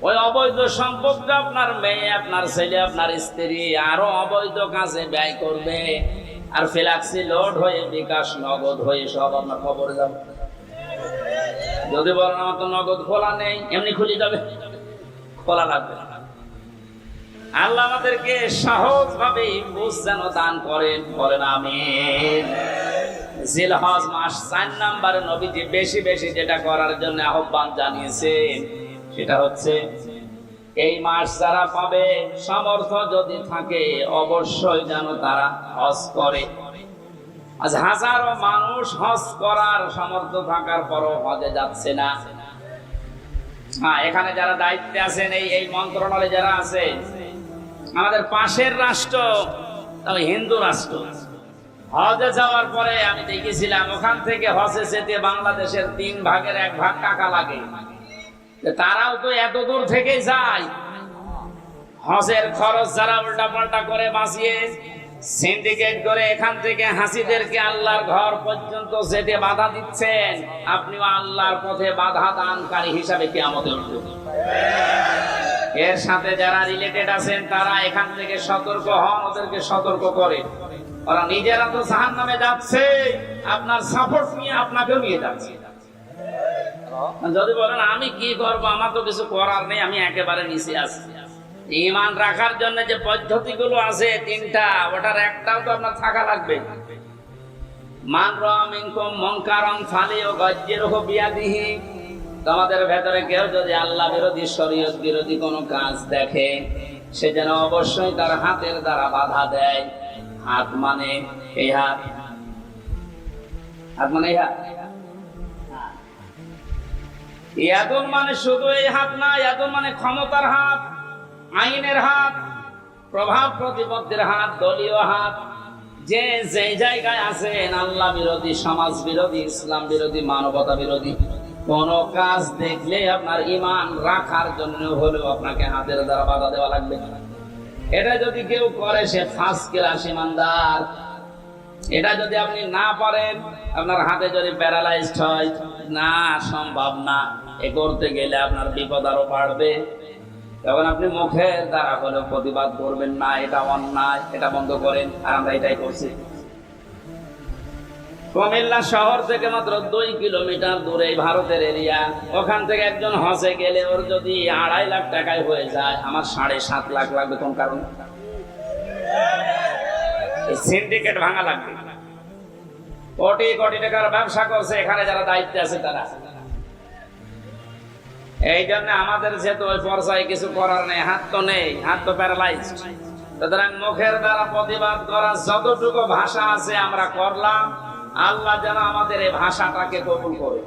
ওই অবৈধ সম্পদটা আপনার মেয়ে, আপনার ছেলে, আপনার স্ত্রী আরো অবৈধ কাজে ব্যয় করবে, আর ফ্ল্যাক্সি লোড হয়ে, বিকাশ নগদ হয়ে সব আপনার খবরে যাবে। যদি বলেন আমার তো নগদ খোলা নেই, এমনি খুলে যাবে, খোলা লাগবে। আল্লাহ আমাদেরকে সহজ ভাবে বুঝ যেন দান করেন, বলেন আমিন। জিলহজ মাস 4 নম্বরে নবীজি বেশি বেশি যেটা করার জন্য আহ্বান জানিয়েছেন, সেটা হচ্ছে এই মাস যারা পাবে, সামর্থ্য যদি থাকে, অবশ্যই যেন তারা হজ করে। আজ হাজারো মানুষ হজ করার সামর্থ্য থাকার পরও হজে যাচ্ছে না। হ্যাঁ, এখানে যারা দায়িত্বে আছেন, এই মন্ত্রণালয়ে যারা আছে, আমাদের পাশের রাষ্ট্র হিন্দু রাষ্ট্র, হজে যাওয়ার পরে আমি দেখেছিলাম ওখান থেকে হজে যেতে বাংলাদেশের 3 ভাগের 1 ভাগ টাকা লাগে। তারাও তো এত দূর থেকে যায়। হজের খরচ যারা উল্টা পাল্টা করে বাঁচিয়ে সিন্ডিকেট করে এখান থেকে হাসিদেরকে আল্লাহর ঘর পর্যন্ত যেতে বাধা দিচ্ছেন, আপনিও আল্লাহর পথে বাধা দানকারী হিসাবে কিয়ামতে উঠবেন। এর সাথে যারা রিলেটেড আছেন, তারা এখান থেকে সতর্ক হন, ওদেরকে সতর্ক করে। ওরা নিজেরা তো জাহান্নামে যাচ্ছে, আপনার সাপোর্ট নিয়ে আপনাকেও নিয়ে যাচ্ছে। যদি বলেন আমি কি করবো, আমার তো কিছু করার নেই, আমি একেবারে নিচে আছি। ঈমান রাখার জন্য যে পদ্ধতিগুলো আছে 3টা, ওটার একটাও তো আপনার থাকা লাগবে। মান রাআ মিনকুম মুনকারান ফালিয়ুগায়্যিরহু বিয়াদিহি। তোমাদের ভেতরে কেউ যদি আল্লাহ বিরোধী, শরীয়ত বিরোধী কোনো কাজ দেখে, সে যেন অবশ্যই তার হাতের দ্বারা বাধা দেয়। হাত মানে এই হাত, হাত মানে এই হাত। ইয়াদুন মানে শুধু এই হাত না, ইয়াদুন মানে ক্ষমতার হাত, আইনের হাত, প্রভাব প্রতিপত্তির হাত, দলীয় হাত। যে জায়গায় আছেন আল্লাহ বিরোধী, সমাজ বিরোধী, ইসলাম বিরোধী, মানবতা বিরোধী, কোন কাজ দেখলে আপনার ঈমান রাখার জন্য হলেও আপনাকে হাতের দ্বারা বাধা দেওয়া লাগবে। এটা যদি কেউ করে সে ফার্স্ট ক্লাস ঈমানদার। এটা যদি আপনি না পারেন, আপনার হাতে যদি প্যারালাইজড হয়, না সম্ভব না, এ করতে গেলে আপনার বিপদ আরো বাড়বে। তখন আপনি মুখের দ্বারা করে প্রতিবাদ করবেন, না এটা অন্যায়, এটা বন্ধ করেন। আর আমরা এটাই করছি। কুমিল্লা শহর থেকে মাত্র 2 কিলোমিটার দূরে ভারতের এরিয়া। ওখান থেকে একজন হজে গেলে ওর যদি 2.5 লাখ টাকায় হয়ে যায়, আমার 7.5 লাখ লাগবে। কোন কারণে? সিন্ডিকেট ভাঙা লাগবে। কোটি কোটি টাকার ব্যবসা করছে এখানে যারা দায়িত্বে আছে তারা। এই জন্য আমাদের যেহেতু ওই পর্যায়ে কিছু করার নেই, হাত তো নেই, হাত তো প্যারালাইজড। সুতরাং মুখের দ্বারা প্রতিবাদ করার যতটুকু ভাষা আছে আমরা করলাম। আল্লাহ যেন আমাদের এই ভাষাটাকে কবুল করে।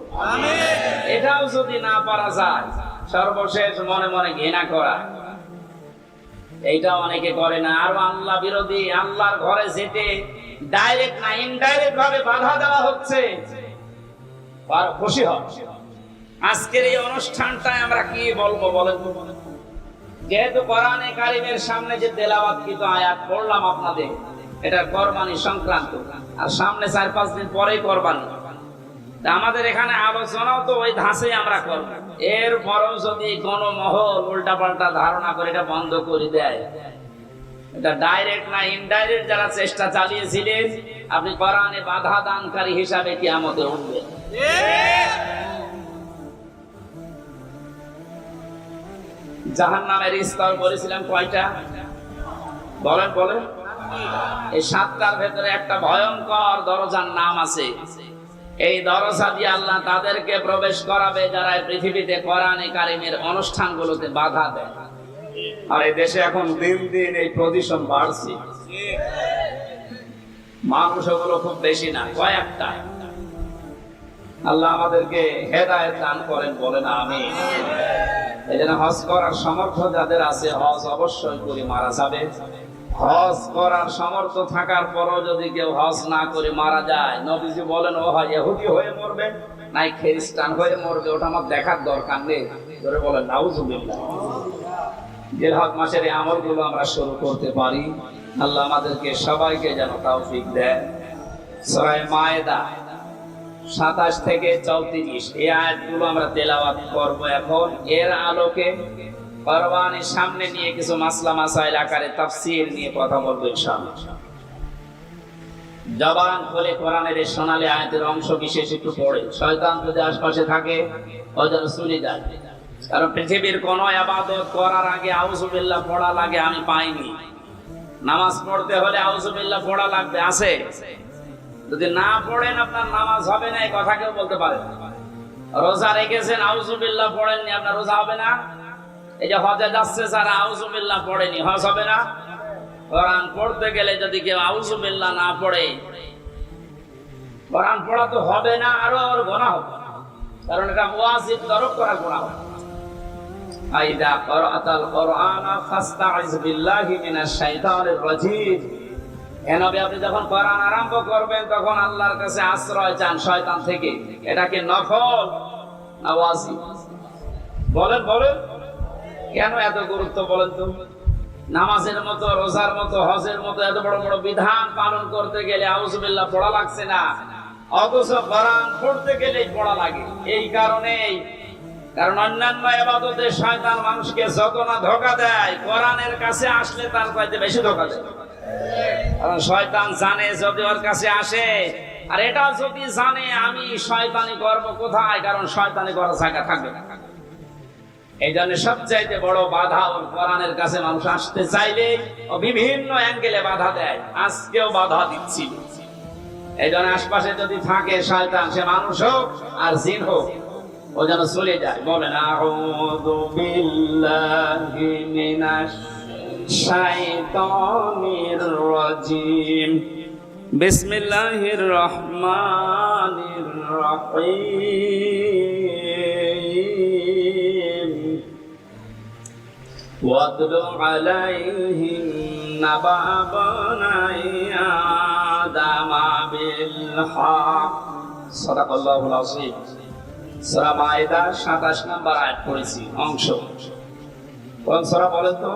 এটাও যদি না পারা যায়, সর্বশেষ মনে মনে ঘৃণা করা, এইটা অনেকে করে না। আর আল্লাহ বিরোধী, আল্লাহর ঘরে যেতে ডাইরেক্ট না ইনডাইরেক্ট ভাবে বাধা দেওয়া হচ্ছে, আর খুশি হয়। আজকের এই অনুষ্ঠানটায় আমরা কি বলবো বলেন তো? যেহেতু কোরআনে কারিমের সামনে যে তেলাওয়াতকৃত আয়াত পড়লাম আপনাদের, এটা কোরবানি সংক্রান্ত, আর সামনে 4-5 দিন পরেই কোরবানি। আমাদের এখানে আলোচনাও তো ওই ধাঁচে আমরা করব। এরপরও যদি কোনো মহল উল্টাপাল্টা ধারণা করে এটা বন্ধ করে দেয়, এটা ডাইরেক্ট না ইনডাইরেক্ট যারা চেষ্টা চালিয়েছিলেন, আপনি কোরআনে বাধা দানকারী হিসাবে কিয়ামতে উঠবেন। জাহান্নামের স্তর বলেছিলাম কয়টা? বলেন বলেন। এই 7টার ভেতরে একটা ভয়ঙ্কর দরজার নাম আছে। এই দরজা দিয়ে আল্লাহ তাদেরকে প্রবেশ করাবে যারা পৃথিবীতে কোরআনে কারিমের অনুষ্ঠানগুলোতে বাধা দেয়। আর এই দেশে এখন দিন দিন এই প্রদূষণ বাড়ছে। মানুষ ওগুলো খুব বেশি না, কয়েকটা। আল্লাহ আমাদেরকে হেদায়েত দান করেন, বলেন আমিন। এই জন্য হজ করার সামর্থ্য যাদের আছে, হজ অবশ্যই করে মারা যাবে। হজ করার সামর্থ্য থাকার পরও যদি কেউ হজ না করে মারা যায়, নবীজি বলেন ও হয় ইহুদি হয়ে মরবে, নাই খ্রিস্টান হয়ে মরবে, ওটা আমার দেখার দরকার নেই। ধরে বলেন নাউজুবিল্লাহ। জিলহজ মাসের এই আমলগুলো আমরা শুরু করতে পারি। আল্লাহ আমাদেরকে সবাইকে যেন তৌফিক দেন। সূরা মায়েদা 27 থেকে 34 এই আয়াতগুলো আমরা তেলাওয়াত করব এখন। এর আলোকে কোরবানির সামনে নিয়ে কিছু মাসলা মাসাইল আকারে তাফসীর নিয়ে কথা বলবো ইনশাআল্লাহ। জবান খুলে কোরআনের এই সোনালী আয়াতের অংশ বিশেষ একটু পড়ে, শয়তান যদি আশপাশে থাকে ও যেন চলে যায়। কারণ পৃথিবীর কোন ইবাদত করার আগে আউযুবিল্লাহ পড়া লাগে আমি পাইনি। নামাজ পড়তে হলে আউযুবিল্লাহ পড়া লাগবে, আছে? যদি না পড়েন আপনার নামাজ হবে না, এই কথা কেউ বলতে পারে। রোজা রেখেছেন, আউযুবিল্লাহ পড়েননি, আপনার রোজা হবে না। এই যে হজে যাচ্ছে যারা আউযুবিল্লাহ পড়েনি, হজ হবে না। কোরআন পড়তে গেলে যদি কেউ আউযুবিল্লাহ না পড়ে, কোরআন পড়া তো হবে না, আরো ওর গুনাহ হবে। কারণ এটা ওয়াজিব তরক করা গুনাহ। আইদা ক্বরাআতাল কুরআনা ফাস্তাইজ বিল্লাহি মিনাশ শাইতানির রাজীম। নবী আপনি যখন কোরআন আরম্ভ করবেন তখন আল্লাহর কাছে আশ্রয় চান শয়তান থেকে। এটা কি নফল না ওয়াজিব? বলেন বলেন। কেন এত গুরুত্ব বলেন তো? নামাজের মতো, রোজার মতো, হজের মতো এত বড় বড় বিধান পালন করতে গেলে আউযুবিল্লাহ পড়া লাগছে না, অথচ কোরআন পড়তে গেলেই পড়া লাগে। এই কারণেই, কারণ অন্যান্য ইবাদতে শয়তান মানুষকে যত না ধোঁকা দেয়, কোরআনের কাছে আসলে তার চাইতে বেশি ধোঁকা দেয়। কারণ শয়তান জানে যদি ওর কাছে আসে, আর এটা যদি জানে আমি শয়তানি করব কোথায়, কারণ শয়তানি করার জায়গা থাকবে না। এই জন্য সবচাইতে বড় বাধা ওর কোরআনের কাছে মানুষ আসতে চাইলে ও বিভিন্ন অ্যাঙ্গেলে বাধা দেয়। আজকেও বাধা দিচ্ছি। এই জন্য আশপাশে যদি থাকে শয়তান, সে মানুষ হোক আর জিন হোক, ও যেন চলে যায়। বলেন আউযু বিল্লাহি মিনাশ শাইতানির রাজিম। বিসমিল্লাহির রহমানির রহিম। ওয়াতলু আলাইহিম নাবা বানাই আদামা বিল হক। সাদাকাল্লাহুল আযীম। সূরা মায়েদা 27 নম্বর আয়াত পড়েছি অংশ। কোন সূরা বলেন তো?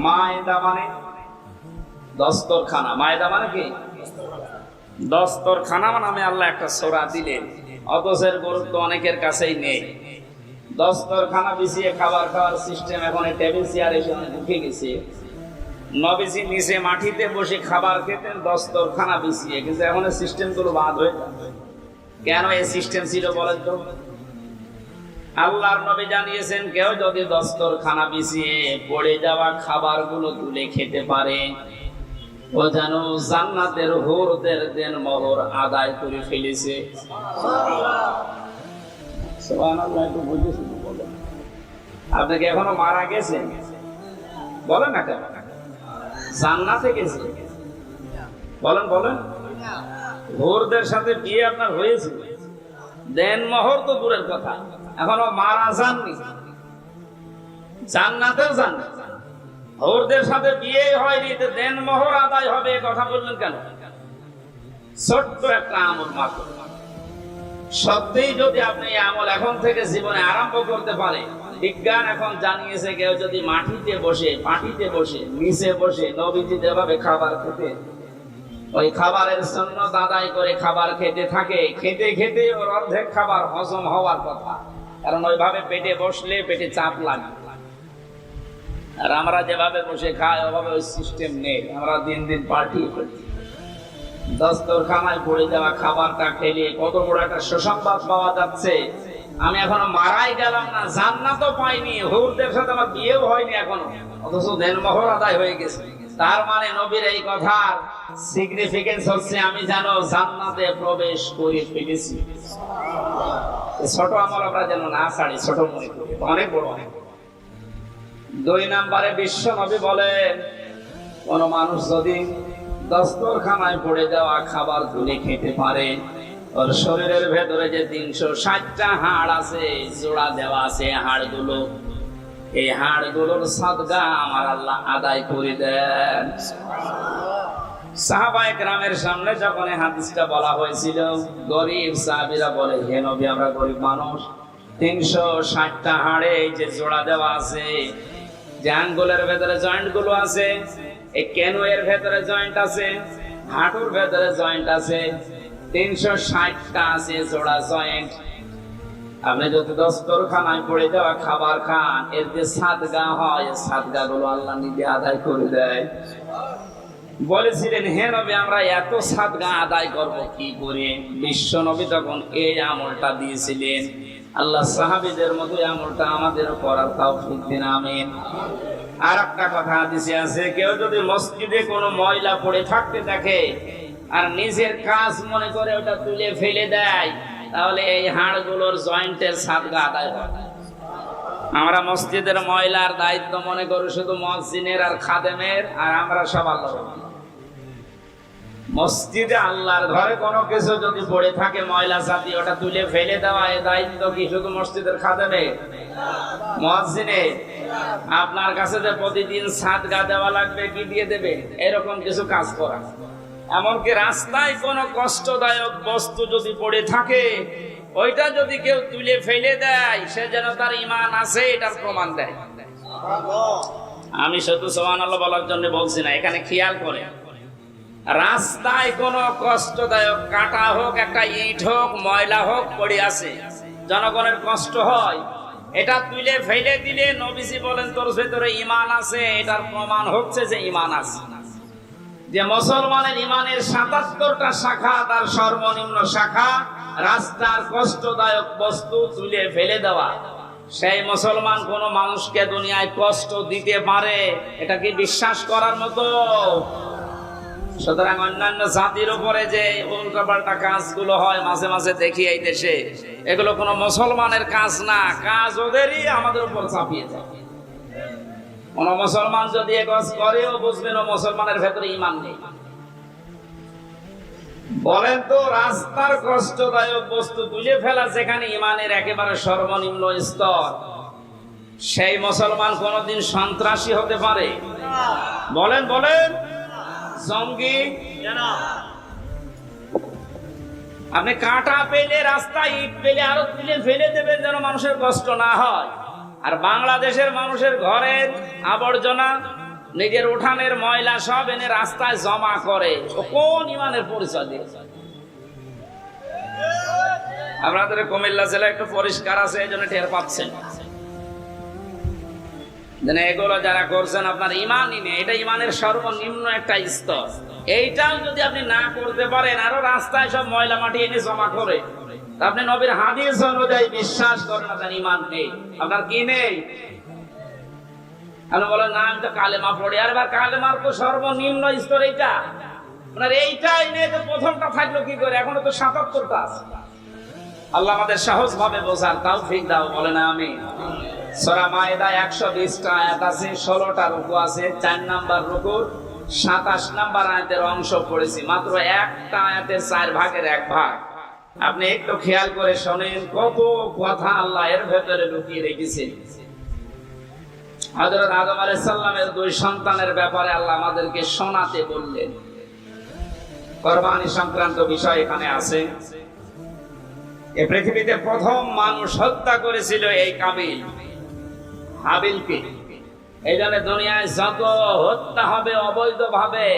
মায়েদা মানে দস্তরখানা। মায়েদা মানে কি? দস্তরখানা নামে আল্লাহ একটা সূরা দিলেন, অথচ এর গুরুত্ব অনেকের কাছেই নেই। দস্তরখানা বিছিয়ে খাবার খাওয়ার সিস্টেম এখন টেবিল চেয়ার এসে ঢুকে গেছে। নবীজি নিচে মাটিতে বসে খাবার খেতেন দস্তরখানা বিছিয়ে, কিন্তু এখন এই সিস্টেমগুলো বাদ হয়ে যাবে। কেন এই সিস্টেম ছিল বলেন তো? আল্লাহর নবী জানিয়েছেন কেউ যদি দস্তরখানা বিছিয়ে পড়ে যাওয়া খাবারগুলো তুলে খেতে পারে, ও যেন জান্নাতের হুরদের দেন মোহর আদায় করে ফেলেছে। সুবহানাল্লাহ, একটু বুঝে শুনে বলেন। আপনি কি এখনো মারা গেছেন? বলেন না কেন? জান্নাতে গেছে বলেন বলেন। হুরদের সাথে বিয়ে আপনার হয়েছে, দেন মোহর তো দূরের কথা, এখনো মারা যাননি, জান্নাতেও যান। হুরদের সাথে বিয়ে হয়নি, দেন মোহর আদায় হবে কথা বললেন কেন? ছোট্ট একটা আমল মাত্র। সত্যিই যদি আপনি এই আমল এখন থেকে জীবনে আরম্ভ করতে পারে, বিজ্ঞান এখন জানিয়েছে কেউ যদি মাটিতে বসে, পাটিতে বসে, নিচে বসে নবীজি যেভাবে খাবার খেতে, ওই খাবারের সুন্নাত আদায় করে খাবার খেতে থাকে, খেতে খেতে ওর অর্ধেক খাবার হজম হওয়ার কথা, কারণ ওইভাবে পেটে বসলে পেটে চাপ লাগে। আর আমরা যেভাবে বসে খাই ওভাবে ওই সিস্টেম নেই, আমরা দিন দিন পাল্টিয়ে ফেলছি। দস্তরখানায় পড়ে যাওয়া খাবারটা খেলে কত বড় একটা সুসংবাদ পাওয়া যাচ্ছে, আমি এখনো মারাই গেলাম না, জান্নাতও পাইনি, হুরদের সাথে আমার বিয়েও হয়নি এখনো, অথচ দেনমোহর আদায় হয়ে গেছে। তার মানে নবীর এই কথার সিগনিফিকেন্স হচ্ছে আমি যেন জান্নাতে প্রবেশ করে ফেলেছি। ছোট আমল আমরা যেন না ছাড়ি, ছোট মনে করি, অনেক বড়। 2 নম্বরে বিশ্ব নবী বলেন, কোন মানুষ যদি দস্তরখানায় পড়ে যাওয়া খাবার তুলে খেতে পারে, ওর শরীরের ভেতরে যে 360টা হাড় আছে, জোড়া দেওয়া আছে হাড়গুলো, এই হাড়গুলোর সাদগা আমার আল্লাহ আদায় করে দেন। সাহাবায়ে কেরামের সামনে যখন এই হাদিসটা বলা হয়েছিল, গরিব সাহাবীরা বলে, হে নবী আমরা গরিব মানুষ, 360টা হাড়ে এই যে জোড়া দেওয়া আছে, যে আঙ্গুলের ভেতরে জয়েন্ট গুলো আছে, এই কেনো এর ভেতরে জয়েন্ট আছে, হাঁটুর ভেতরে জয়েন্ট আছে, 360টা আছে জোড়া জয়েন্ট। আপনি যদি দস্তরখানায় পড়ে যাওয়া খাবার খান, এর যে সাদগা হয়, সাদগা গুলো আল্লাহ নিজে আদায় করে দেয়। বলেছিলেন, হে নবী আমরা এত সাদগা আদায় করব কি করে? বিশ্ব নবী তখন এই আমলটা দিয়েছিলেন। আল্লাহ সাহাবীদের মতো আমলটা আমাদেরও করার তৌফিক দিন, আমিন। আর একটা কথা হাদিসে আছে, কেউ যদি মসজিদে কোনো ময়লা পড়ে থাকতে দেখে আর নিজের কাজ মনে করে ওটা তুলে ফেলে দেয়, তাহলে এই হাড়গুলোর জয়েন্টের সাদগা আদায় হয়। আমরা মসজিদের ময়লার দায়িত্ব মনে করি শুধু মুয়াজ্জিনের আর খাদেমের, আর আমরা সব আল্লাহর। মসজিদে আল্লাহর ঘরে কোনো কিছু যদি পড়ে থাকে ময়লা জাতীয়, ওটা তুলে ফেলে দেওয়া এই দায়িত্ব কি শুধু মসজিদের খাদেমের, মুয়াজ্জিনের? আপনার কাছে যে প্রতিদিন সাদগা দেওয়া লাগবে, কি দিয়ে দেবে? এরকম কিছু কাজ করা। এমনকি রাস্তায় কোনো কষ্টদায়ক বস্তু যদি পড়ে থাকে, ওইটা যদি কেউ তুলে ফেলে দেয়, সে যেন তার ঈমান আছে এটার প্রমাণ দেয়। আমি শুধু সুবহানাল্লাহ বলার জন্য বলছি না, এখানে খেয়াল করে, রাস্তায় কোনো কষ্টদায়ক কাটা হোক, একটা ইট হোক, ময়লা হোক পড়ে আছে, জনগণের কষ্ট হয়, এটা তুলে ফেলে দিলে নবীজি বলেন তোর ভেতরে ঈমান আছে, এটার প্রমাণ হচ্ছে যে ঈমান আছে। যে মুসলমানের ঈমানের 77টা শাখা, তার সর্বনিম্ন শাখা রাস্তার কষ্টদায়ক বস্তু তুলে ফেলে দেওয়া। সেই মুসলমান কোন মানুষকে দুনিয়ায় কষ্ট দিতে পারে, এটা কি বিশ্বাস করার মতো? সুতরাং অন্যান্য জাতির উপরে যে উল্টাপাল্টা কাজগুলো হয় মাঝে মাঝে দেখি এই দেশে, এগুলো কোনো মুসলমানের কাজ না, কাজ ওদেরই আমাদের উপর চাপিয়ে দেয়। কোন মুসলমান যদি এ কাজ করেও বুঝবেন ও মুসলমানের ভেতরে ঈমান নেই। বলেন তো, রাস্তার কষ্টদায়ক বস্তু তুলে ফেলা যেখানে ঈমানের একেবারে সর্বনিম্ন স্তর, সেই মুসলমান কোনদিন সন্ত্রাসী হতে পারে? বলেন বলেন, জঙ্গি? আপনি কাঁটা পেলে, রাস্তায় ইট পেলে আরো তুলে ফেলে দেবেন যেন মানুষের কষ্ট না হয়। আর বাংলাদেশের মানুষের ঘরের আবর্জনা, নিজের উঠানের ময়লা সব এনে রাস্তায় জমা করে, ও কোন ইমানের পরিচয় দিয়ে? আপনাদের কুমিল্লা জেলা একটু পরিষ্কার আছে, এই জন্য টের পাচ্ছেন। এগুলো যারা করছেন আপনার ইমানই নেই, এটা ইমানের সর্বনিম্ন একটা স্তর। এইটাও যদি আপনি না করতে পারেন, আরো রাস্তায় সব ময়লা মাটি এনে জমা করে, আপনি নবীর হাদিস অনুযায়ী বিশ্বাস করেন আপনার ইমান নেই। আপনার কি নেই? আপনি বলেন না আমি তো কালেমা পড়ি। আর এবার কালেমার তো সর্বনিম্ন স্তর এইটা, আপনার এইটাই নেই তো প্রথমটা থাকলো কি করে? এখনো তো ৭৭টা আছে। আল্লাহ আমাদের সহজ ভাবে বোঝার তৌফিক দাও, বলেন আমিন। সূরা মায়েদা ১২০টা আয়াত আছে, ১৬টা রুকু আছে। ৪ নাম্বার রুকুর ২৭ নাম্বার আয়াতের অংশ পড়েছি, মাত্র একটা আয়াতের ৪ ভাগের ১ ভাগ। আপনি একটু খেয়াল করে শোনেন, কত কথা আল্লাহ এর ভেতরে লুকিয়ে রেখেছেন। হযরত আদম আলাইহিস সালামের ২ সন্তানের ব্যাপারে আল্লাহ আমাদেরকে শোনাতে বললেন। কুরবানি সংক্রান্ত বিষয় এখানে আছে। এই পৃথিবীতে প্রথম মানুষ হত্যা করেছিল এই কাবিল, হাবিলকে। এই জন্য দুনিয়ায় যত হত্যা হবে অবৈধভাবে,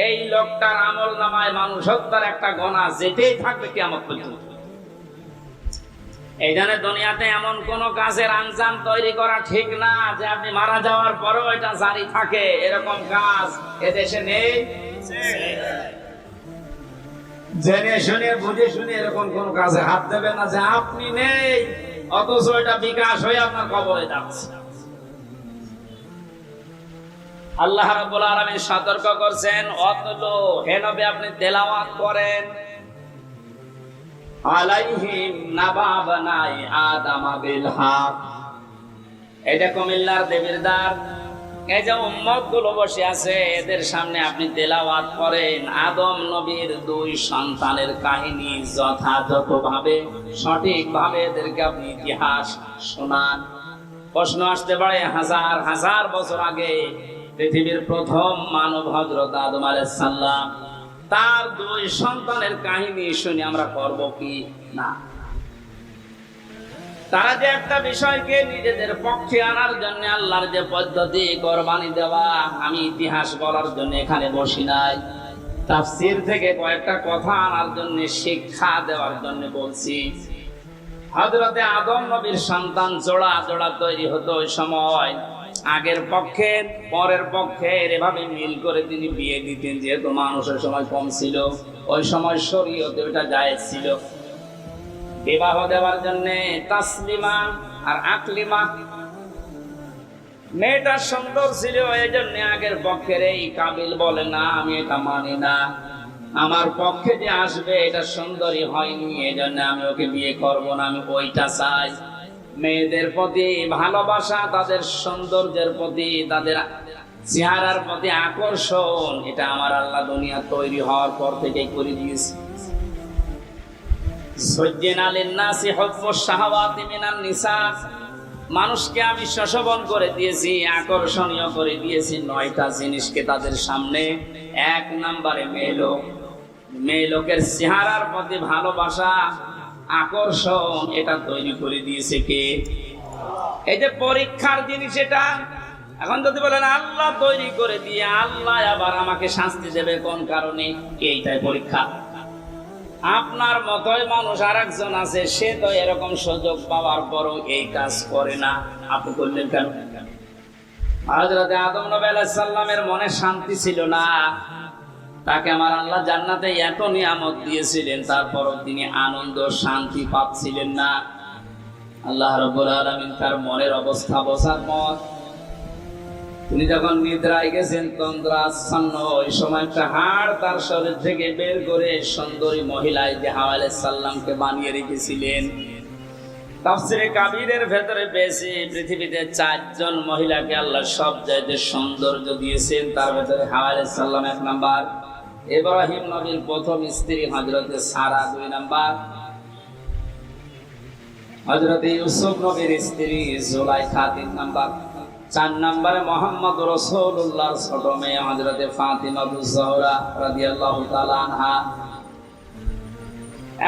এই লোকটার আমল নামায় মানুষ হত্যার একটা গোনা যেতেই থাকবে কিয়ামত পর্যন্ত। এই জন্য দুনিয়াতে এমন কোন কাজের আঞ্জাম তৈরি করা ঠিক না যে আপনি মারা যাওয়ার পরেও এটা জারি থাকে, এরকম কাজ এদেশে নেই। জেনে শুনে বুঝে শুনে এরকম কোন কাজে হাত দেবে না যে আপনি নেই, অথচ এটা বিকাশ হয়ে আপনার কবরে যাচ্ছে। আল্লাহ রাব্বুল আলামিন সতর্ক করছেন, অতলো হে নবী আপনি তেলাওয়াত করেন, আলাইহিম নাবা বানাই আদম বিল হক। এটা কুমিল্লার দেবীর দ্বার, এই যে উম্মত গুলো বসে আছে এদের সামনে আপনি তেলাওয়াত করেন আদম নবীর ২ সন্তানের কাহিনী, যথাযথভাবে সঠিকভাবে এদেরকে আপনি ইতিহাস শোনান। প্রশ্ন আসতে পারে, হাজার হাজার বছর আগে পৃথিবীর প্রথম মানব হযরত আদম আলাইহিস সালাম, তার ২ সন্তানের কাহিনী শুনে আমরা করব কি না? তারা যে একটা বিষয়কে নিজেদের পক্ষে আনার জন্য আল্লাহর যে পদ্ধতি কুরবানি দেওয়া, আমি ইতিহাস বলার জন্য এখানে বসি নাই, তাফসীর থেকে কয়েকটা কথা আনার জন্য, শিক্ষা দেওয়ার জন্য বলছি। হযরতে আদম নবীর সন্তান জোড়া জোড়া তৈরি হতো ওই সময়। আগের পক্ষে পরের পক্ষে এভাবে মিল করে তিনি বিয়ে দিতেন, যেহেতু মানুষের সময় কম ছিল, ওই সময় শরীয়তে ওটা জায়েজ ছিল। বিবাহ দেওয়ার জন্য তাসলিমা আর আকলিমা, মেয়েটা সুন্দর ছিল, এই জন্য আগের পক্ষের এই কাবিল বলে না আমি এটা মানি না, আমার পক্ষে যে আসবে এটা সুন্দরী হয়নি, এই জন্য আমি ওকে বিয়ে করব না, আমি ওইটা চাই। মেয়েদের প্রতি ভালোবাসা, তাদের সৌন্দর্যের প্রতি, তাদের চেহারার প্রতি আকর্ষণ, এটা আমার আল্লাহ দুনিয়া তৈরি হওয়ার পর থেকেই করে দিয়েছে। মানুষকে আমি শোষণ করে দিয়েছি, আকর্ষণীয় করে দিয়েছি ৯টা জিনিসকে তাদের সামনে। ১ নম্বরে মেয়ে লোকের চেহারার প্রতি ভালোবাসা, আকর্ষণ, এটা তৈরি করে দিয়েছে কে? এই যে পরীক্ষার জিনিস এটা। এখন যদি বলেন আল্লাহ তৈরি করে দিয়ে আল্লাহ আবার আমাকে শাস্তি দেবে কোন কারণে, এইটাই পরীক্ষা। আপনার মতোই মানুষ আরেকজন আছে, সে তো এরকম সুযোগ পাওয়ার পরও এই কাজ করে না, আপনি করলেন কেন? হযরত আদম নবী আলাইহিস সালামের মনে শান্তি ছিল না, তাকে আমার আল্লাহ জান্নাতে এত নিয়ামত দিয়েছিলেন, তারপরও তিনি আনন্দ শান্তি পাচ্ছিলেন না। আল্লাহ রাব্বুল আলামিন তার মনের অবস্থা বোঝার পর তিনি যখন নিদ্রায় গেছেন তন্দ্রাচ্ছন্ন, ওই সময় একটা হাড় তার শরীর থেকে বের করে সুন্দরী মহিলায় যে হাওয়া আলাইহিস সালামকে বানিয়ে রেখেছিলেন। তাফসীরে কাবীরের ভেতরে পেয়েছি পৃথিবীতে ৪ জন মহিলাকে আল্লাহ সবচাইতে সৌন্দর্য দিয়েছেন, তার ভেতরে হাওয়া আলাইহিস সালাম ১ নাম্বার, ইব্রাহিম নবীর প্রথম স্ত্রী হযরতে সারা ২ নাম্বার, হযরতে ইউসুফ নবীর স্ত্রী জুলাইখা ৩ নাম্বার, ৪ নম্বরে মুহাম্মদ রাসূলুল্লাহর ছোট মেয়ে হযরতে ফাতিমা জোহরা রাদিয়াল্লাহু তাআলা আনহা।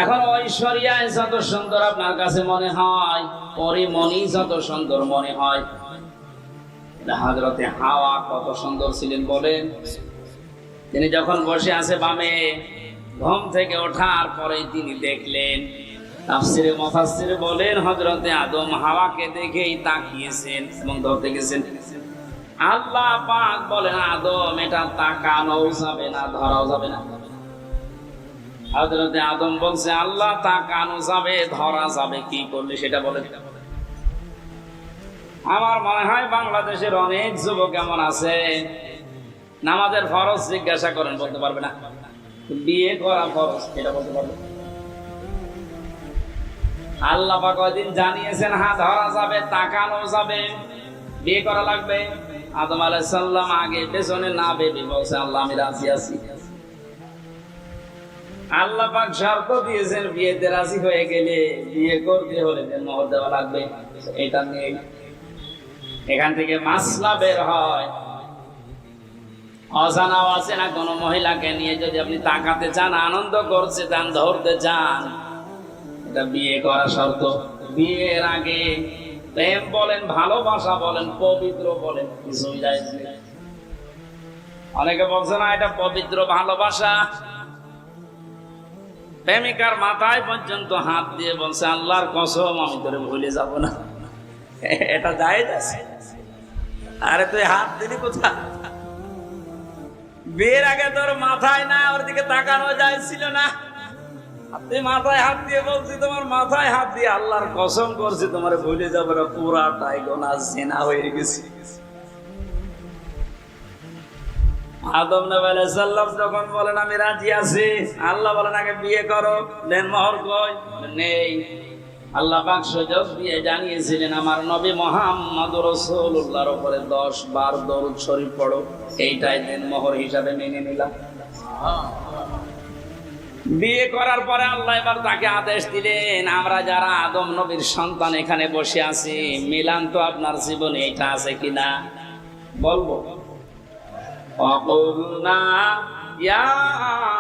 এখন ঐশ্বরিয়ায় যত সুন্দর আপনার কাছে মনে হয়, পরিমণি যত সুন্দর মনে হয়, হযরতে হাওয়া কত সুন্দর ছিলেন বলেন। তিনি যখন বসে আছে বামে, ঘুম থেকে ওঠার পরে তিনি দেখলেন, তাফসিরে মুফাসসির বলেন হযরতে আদম হাওয়াকে দেখেই তাকিয়েছেন এবং ধরতে গেছেন। আল্লাহ পাক বলেন, আদম এটা তাকানো যাবে না, ধরাও যাবে না। হযরতে আদম বলছে, আল্লাহ তাকানো যাবে, ধরা যাবে কি করলে সেটা বলেন। আমার মনে হয় বাংলাদেশের অনেক যুবক এমন আছে, নামাজের ফরজ জিজ্ঞাসা করেন বলতে পারবে না, বিয়ে করা ফরজ এটা বলতে পারবে। আল্লাহ পাক কয়দিন জানিয়েছেন, হ্যাঁ ধরা যাবে, তাকানো যাবে, বিয়ে করা লাগবে। আদম আলাইহিস সালাম আগে পেছনে না ভেবে বলছে, আল্লাহ আমি রাজি আছি। আল্লাহ পাক শর্ত দিয়েছেন, বিয়েতে রাজি হয়ে গেলে বিয়ে করতে হলে মোহর দেওয়া লাগবে। এটা নেই। এখান থেকে মাসলা বের হয়, অজানা আছে না কোন মহিলাকে নিয়ে যদি আপনি তাকাতে চান, আনন্দ করতে চান, ধরতে চান, এটা বিয়ে করা শর্ত। বিয়ের আগে প্রেম বলেন, ভালোবাসা বলেন, পবিত্র বলেন, কিছুই জায়েজ নেই। অনেকে বলছে না এটা পবিত্র ভালোবাসা, প্রেমিকার মাথায় পর্যন্ত হাত দিয়ে বলছে, আল্লাহর কসম আমি তোরে ভুলে যাব না, এটা জায়েজ আছে? আরে তুই হাত দিলি কোথায়? বিয়ের আগে তোর মাথায় না, ওর দিকে তাকানো যায় ছিল না, তুই মাথায় হাত দিয়ে বলছি, তোমার মাথায় হাত দিয়ে আল্লাহর কসম করছি তোমার ভুলে যাবে না, পুরাটাই গুনাহ, জিনা হয়ে গেছে। আদম নবী আলাইহিস সালাম যখন বলেন আমি রাজি আছি, আল্লাহ বলেন আগে বিয়ে করো, দেন মোহর কই নেই। আল্লাহ পাক সুযোগ দিয়ে জানিয়েছিলেন, আমার নবী মুহাম্মদুর রাসূলুল্লাহর উপরে 10 বার দরুদ শরীফ পড়ো, এইটাই দেন মোহর হিসাবে মেনে নিলাম। বিয়ে করার পরে আল্লাহ এবার তাকে আদেশ দিলেন, আমরা যারা আদম নবীর সন্তান এখানে বসে আছি, মিলান তো আপনার জীবনে এটা আছে কিনা বলবো। وقلنا يا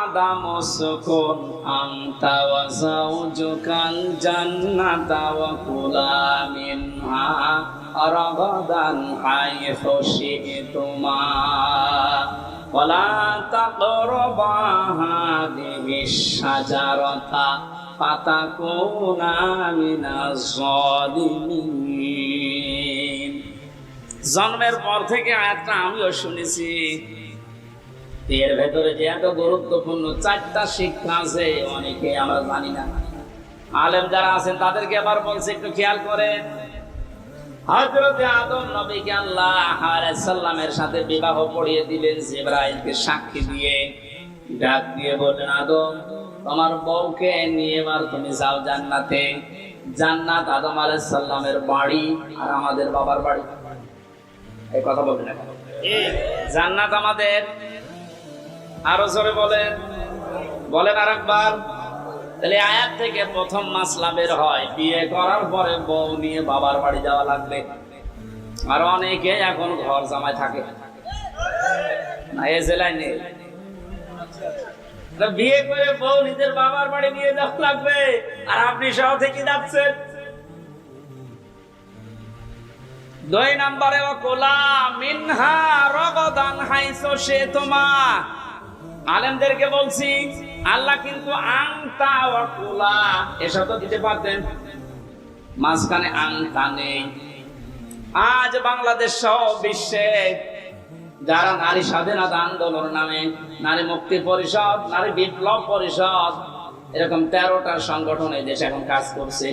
آدم اسكن أنت وزوجك الجنة وكلا منها رغدا حيث شئتما ولا تقربا هذه الشجرة فتكونا من الظالمين। জন্মের পর থেকে আয়াতটা আমিও শুনেছি, এর ভেতরে যে এত গুরুত্বপূর্ণ 4টা শিক্ষা আছে, অনেকে আমরা জানি না। আলেম যারা আছেন তাদেরকে আবার বলছে একটু খেয়াল করেন। হযরতে আদম নবীকে আল্লাহ আলাইহিস সালামের সাথে বিবাহ পড়িয়ে দিলেন, জিবরাইলকে সাক্ষী দিয়ে, ডাক দিয়ে বললেন, আদম তোমার বউকে নিয়ে এবার তুমি যাও জান্নাতে। জান্নাত আদম আলাইহিস সালামের বাড়ি আর আমাদের বাবার বাড়ি, এই কথা বলবেন না। জান্নাত আমাদের, আরো জোরে বলেন, বলেন আরেকবার। তাহলে আয়াত থেকে প্রথম মাসলা বের হয়, বিয়ে করার পরে বউ নিয়ে বাবার বাড়ি যাওয়া লাগবে। আর অনেকে এখন ঘর জামাই থাকে না, এ জেলায় নেই। বিয়ে করে বউ নিজের বাবার বাড়ি নিয়ে যাওয়া লাগবে, আর আপনি সহ থেকে যাচ্ছেন। 2 নম্বরে ওয়াকুলা মিনহা রাগাদান হাইসু শি'তুমা। আলেমদেরকে বলছি, আল্লাহ কিন্তু আনতা ওয়াকুলা এ শব্দ দিতে পারতেন, মাঝখানে আনতা নেই। আজ বাংলাদেশ সহ বিশ্বে যারা নারী স্বাধীনতা আন্দোলন নামে, নারী মুক্তি পরিষদ, নারী বিপ্লব পরিষদ, এরকম 13টা সংগঠন এই দেশে এখন কাজ করছে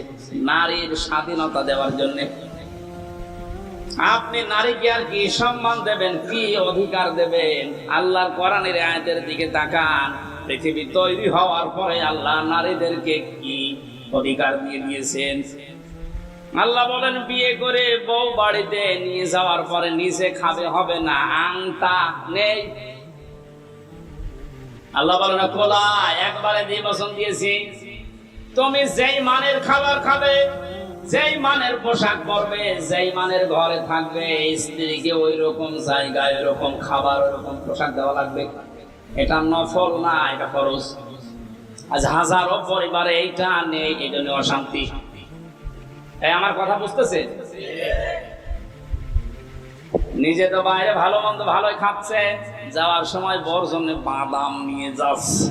নারীর স্বাধীনতা দেওয়ার জন্য। আপনি নারীকে আর কি সম্মান দেবেন, কি অধিকার দেবেন? আল্লাহর কোরআনের আয়াতের দিকে তাকান। পৃথিবী তৈরি হওয়ার পরে আল্লাহ নারীদেরকে কি অধিকার দিয়ে দিয়েছেন। আল্লাহ বলেন, বিয়ে করে বউ বাড়িতে নিয়ে যাওয়ার পরে নিচে খাবে হবে না, আংটা নেই। আল্লাহ বলেন, কোলা একবারে নির্বাচন দিয়েছি, তুমি যেই মানের খাবার খাবে, যেই মানের পোশাক পরবে, যেই মানের ঘরে থাকবে, স্ত্রীকে ওই রকম জায়গায়, ওই রকম খাবার, ওই রকম পোশাক দেওয়া লাগবে। এটা নফল না, এটা ফরজ। আজ হাজারো পরিবারে এইটা নেই, এই জন্য অশান্তি। এই আমার কথা বুঝতেছে? নিজে তো বাইরে ভালো মন্দ ভালোই খাচ্ছে, যাওয়ার সময় বর জন্য বাদাম নিয়ে যাচ্ছে।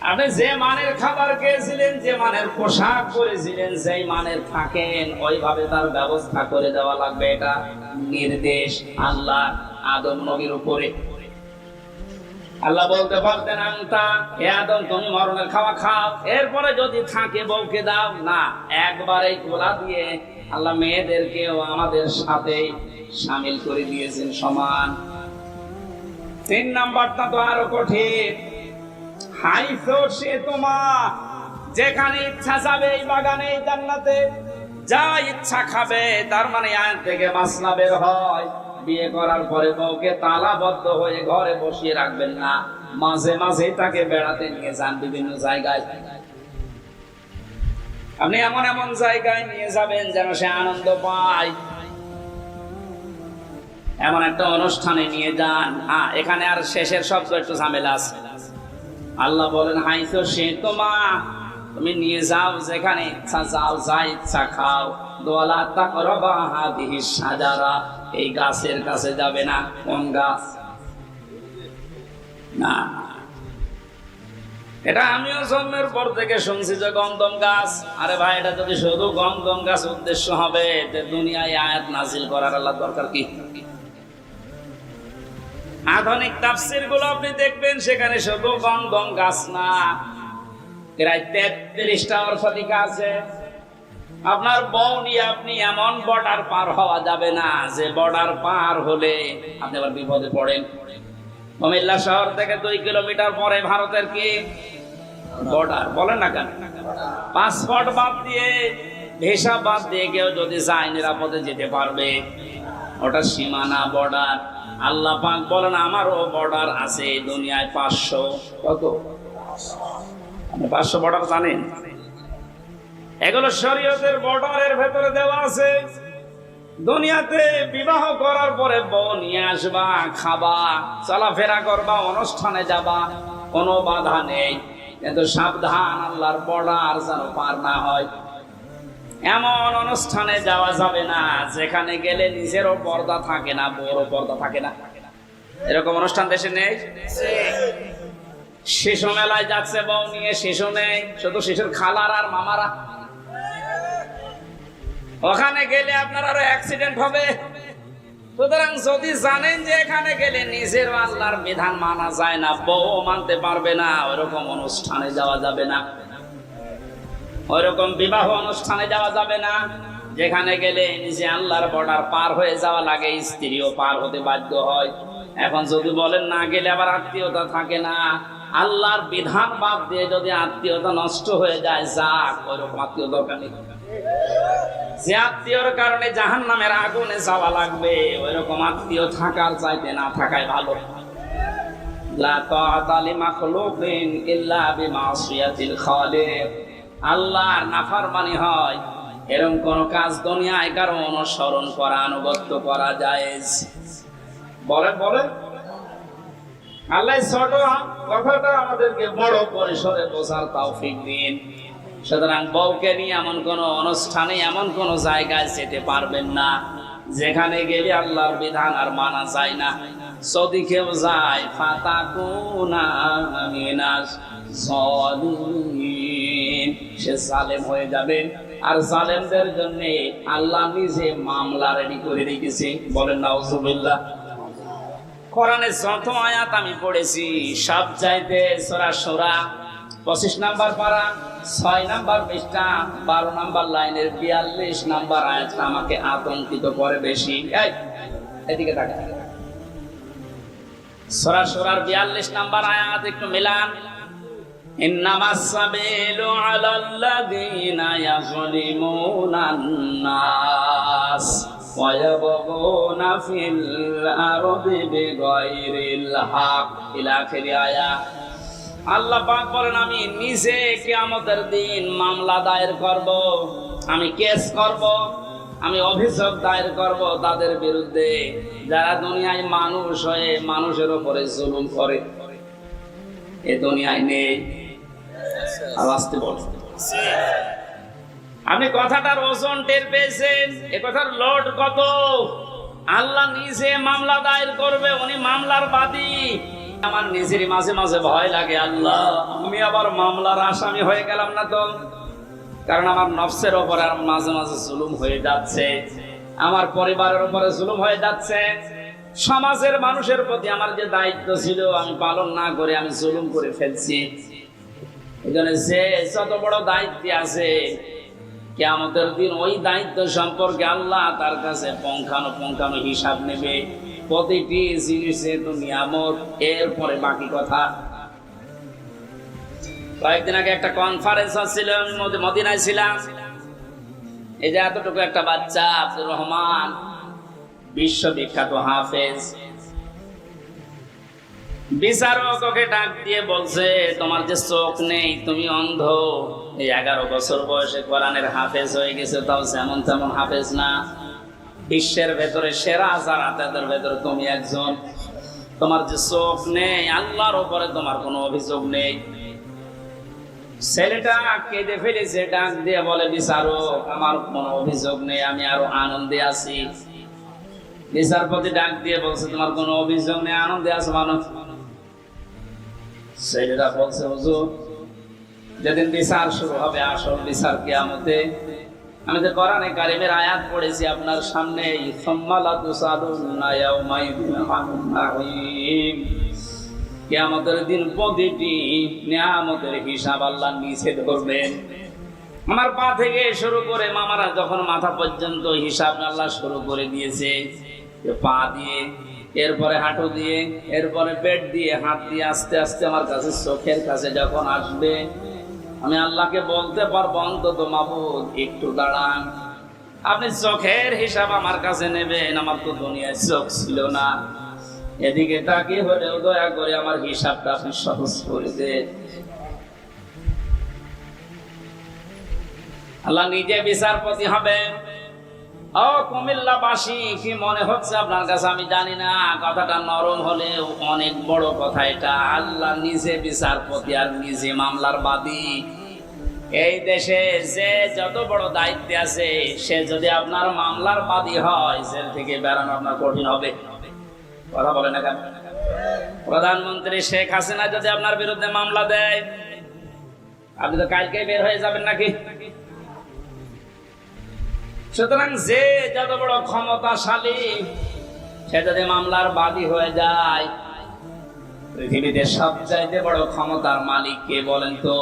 আপনি যে মানের খাবার খেয়েছিলেন, যে মানের পোশাক পরেছিলেন, সেই মানের থাকেন, ওইভাবে তার ব্যবস্থা করে দেওয়া লাগবে। এটা নির্দেশ আল্লাহ আদম নবীর উপরে। আল্লাহ বলতে পারতেন, আনতা হে আদম তুমি মরণের খাওয়া খাও, এরপরে যদি থাকে বউকে দাও না। একবারে গোলা দিয়ে আল্লাহ মেয়েদেরকেও আমাদের সাথে শামিল করে দিয়েছেন সমান। 3 নাম্বারটা তো আরো কঠিন। হাইসো সে তোমা, যেখানে ইচ্ছা যাবে এই বাগানে এই জান্নাতে, যা ইচ্ছা খাবে। তার মানে আয়াত থেকে মাসলা বের হয়, বিয়ে করার পরে বউকে তালাবদ্ধ হয়ে ঘরে বসিয়ে রাখবেন না, মাঝে মাঝে তাকে বেড়াতে নিয়ে যান বিভিন্ন জায়গায়। আপনি এমন এমন জায়গায় নিয়ে যাবেন যেন সে আনন্দ পায়। এমন একটা অনুষ্ঠানে নিয়ে যান। হ্যাঁ, এখানে আর শেষের শব্দ একটু ঝামেলা আছে। আল্লাহ বলেন হাইসো সে তোমা, তুমি নিয়ে যাও যেখানে ইচ্ছা, যাও যা ইচ্ছা খাও। দোয়ালা তাকরাবা হাদিহি শাজারা, এই গাছের কাছে যাবে না। কোন গাছ? না, এটা আমিও জন্মের পর থেকে শুনছি যে গন্ধম গাছ। আরে ভাই, এটা যদি শুধু গন্ধম গাছ উদ্দেশ্য হবে, দুনিয়ায় আয়াত নাজিল করার আল্লাহ দরকার কি? আধুনিক তাফসীর গুলো আপনি দেখবেন, সেখানে শুধু গন্ধম গাছ না, প্রায় 33টা অর্থদিকা আছে। আপনার বউ নিয়ে আপনি এমন বর্ডার পার হওয়া যাবে না যে বর্ডার পার হলে আপনি আবার বিপদে পড়েন। কুমিল্লা শহর থেকে 2 কিলোমিটার পরে ভারতের কি বর্ডার, বলেন না কেন? পাসপোর্ট বাদ দিয়ে, ভিসা বাদ দিয়ে কেউ যদি যায়, নিরাপদে যেতে পারবে। ওটা সীমানা, বর্ডার। আল্লাহ পাক বলেন আমারও বর্ডার আছে দুনিয়ায় 500। কত? 500 বর্ডার জানেন? এগুলো শরীয়তের বর্ডারের ভেতরে দেওয়া আছে। দুনিয়াতে বিবাহ করার পরে বউ নিয়ে আসবা, খাবা, চলাফেরা করবা, অনুষ্ঠানে যাবা, কোনো বাধা নেই। কিন্তু সাবধান, আল্লাহর বর্ডার যেন পার না হয়। এমন অনুষ্ঠানে যাওয়া যাবে না যেখানে গেলে নিজেরও পর্দা থাকে না, বড় পর্দা থাকে না। এরকম অনুষ্ঠান দেশে নেই? শিশু মেলায় যাচ্ছে বউ নিয়ে, শিশু নেই, শুধু শিশুর খালার আর মামারা। ওখানে গেলে আপনার আরো অ্যাক্সিডেন্ট হবে। সুতরাং যদি জানেন যে এখানে গেলে নিজের আল্লাহর বিধান মানা যায় না, বউ মানতে পারবে না, ওইরকম অনুষ্ঠানে যাওয়া যাবে না। ওইরকম বিবাহ অনুষ্ঠানে যাওয়া যাবে না যেখানে গেলে নিজে আল্লাহর বর্ডার পার হয়ে যাওয়া লাগে, স্ত্রীও পার হতে বাধ্য হয়। এখন যদি বলেন না গেলে আবার আত্মীয়তা থাকে না, আল্লাহর বিধান বাদ দিয়ে যদি আত্মীয়তা নষ্ট হয়ে যায়, যাক, ওইরকম আত্মীয় দরকার নেই। যে আত্মীয়র কারণে জাহান্নামের আগুনে যাওয়া লাগবে, ওইরকম আত্মীয় থাকার চাইতে না থাকাই ভালো। লা তাআতা লিমাখলুকিন ইল্লা বিমাসিয়াতিল খালিক। আল্লাহর নাফরমানি হয় এরকম কোন কাজ দুনিয়ায় কারো অনুসরণ করা, আনুগত্য করা জায়েজ? বলেন বলেন। আল্লাহ ছোট কথাটা আমাদেরকে বড় পরিসরে বোঝার তৌফিক দিন। সুতরাং বউকে নিয়ে এমন কোন অনুষ্ঠানে, এমন কোন জায়গায় যেতে পারবেন না যেখানে গেলে আল্লাহর বিধান আর মানা যায় না। যদি কেউ যায়, ফাতাকুনা মিনাস যালিমিন, সে জালেম হয়ে যাবে। আর জালেমদের জন্য আল্লাহ নিজে মামলা রেডি করে রেখেছে। বলেন নাউজুবিল্লাহ। কোরআনে যত আয়াত আমি পড়েছি সব চাইতে সূরা শূরা 25 নাম্বার পারা, 6 নাম্বার পৃষ্ঠা, 12 নাম্বার লাইনের 42 নাম্বার আয়াতটা আমাকে আতঙ্কিত করে বেশি। এই এদিকে তাকা। সূরা শূরার 42 নাম্বার আয়াত একটু মিলান। ইন্নামাস সাবিলু আলাল্লাযীনা ইয়াযলিমুনান নাস ওয়া ইয়াবগুনা ফিল আরদি বিগাইরিল হক, ইলা আখির আয়াত। আল্লাহ পাক বলেন আমি নিজে কিয়ামতের দিন মামলা দায়ের করব, আমি কেস করব, আমি অভিযোগ দায়ের করব তাদের বিরুদ্ধে যারা দুনিয়ায় মানুষ হয়ে মানুষের উপরে জুলুম করে। এ দুনিয়ায় নেই। আর আসতে বল, আপনি কথাটার ওজন টের পেয়েছেন? এ কথার লোড কত? আল্লাহ নিজে মামলা দায়ের করবে, উনি মামলার বাদী। আমার নিজেরই মাঝে মাঝে ভয় লাগে, আল্লাহ আমি আবার মামলার আসামি হয়ে গেলাম না তো? কারণ আমার নফসের ওপরে আর মাঝে মাঝে জুলুম হয়ে যাচ্ছে, আমার পরিবারের উপরে জুলুম হয়ে যাচ্ছে, সমাজের মানুষের প্রতি আমার যে দায়িত্ব ছিল আমি পালন না করে আমি জুলুম করে ফেলছি। এখানে যে যত বড় দায়িত্ব আছে, কিয়ামতের দিন ওই দায়িত্ব সম্পর্কে আল্লাহ তার কাছে পুঙ্খানুপুঙ্খানু হিসাব নেবে। প্রতিটি জিনিসে তো নিয়ামত, এরপরে বাকি কথা। কয়েকদিন আগে একটা কনফারেন্স হচ্ছিল, আমি মদিনায় ছিলাম। এই যে এতটুকু একটা বাচ্চা আব্দুর রহমান, বিশ্ববিখ্যাত হাফেজ, বিচারক ওকে ডাক দিয়ে বলছে, তোমার যে চোখ নেই, তুমি অন্ধ, এই 11 বছর বয়সে কোরআনের হাফেজ হয়ে গেছে, তাও যেমন তেমন হাফেজ না, বিশ্বের ভেতরে সেরা যারা তাদের ভেতরে তুমি একজন। তোমার যে চোখ নেই, আল্লাহর উপরে তোমার কোনো অভিযোগ নেই। ছেলেটা কেঁদে ফেলেছে, ডাক দিয়ে বলে, বিচারক আমার কোনো অভিযোগ নেই, আমি আরো আনন্দে আছি। বিচারপতি ডাক দিয়ে বলছে, তোমার কোনো অভিযোগ নেই, আনন্দে আছো মানুষ? ছেলেটা বলছে, হুজুর যেদিন বিচার শুরু হবে, আসল বিচার কিয়ামতে, আমি যে কোরআনে কারিমের আয়াত পড়েছি আপনার সামনে, কিয়ামতের দিন প্রতিটি নিয়ামতের হিসাব আল্লাহ নিচে ধরবেন। আমার পা থেকে শুরু করে মামারা যখন মাথা পর্যন্ত হিসাব আল্লাহ শুরু করে দিয়েছে, পা দিয়ে, এরপরে হাঁটু দিয়ে, এরপরে পেট দিয়ে, হাত দিয়ে, আস্তে আস্তে আমার কাছে চোখের কাছে যখন আসবে, আমি আল্লাহকে বলতে পারবো, অন্তত মাবুদ একটু দাঁড়ান, আপনি চোখের হিসাব আমার কাছে নেবেন, আমার তো দুনিয়ায় চোখ ছিল না, এদিকে তাকিয়ে হলেও দয়া করে আমার হিসাবটা আপনি সহজ করে দেন। আল্লাহ নিজে বিচারপতি হবে। ও কুমিল্লাবাসী, কি মনে হচ্ছে আপনার কাছে আমি জানি না, কথাটা নরম হলেও অনেক বড় কথা এটা। আল্লাহ নিজে বিচারপতি আর নিজে মামলার বাদী। এই দেশে যে যত বড় দায়িত্বে আছে, সে যদি আপনার মামলার বাদী হয়, জেল থেকে বেরানো আপনার কঠিন হবে। কথা বলে না কেন? প্রধানমন্ত্রী শেখ হাসিনা যদি আপনার বিরুদ্ধে মামলা দেয়, আপনি তো কালকে বের হয়ে যাবেন নাকি? সুতরাং যে যত বড় ক্ষমতাশালী, সে যদি মামলার বাদী হয়ে যায়, পৃথিবীতে সবচাইতে বড় ক্ষমতার মালিক কে বলেন তো?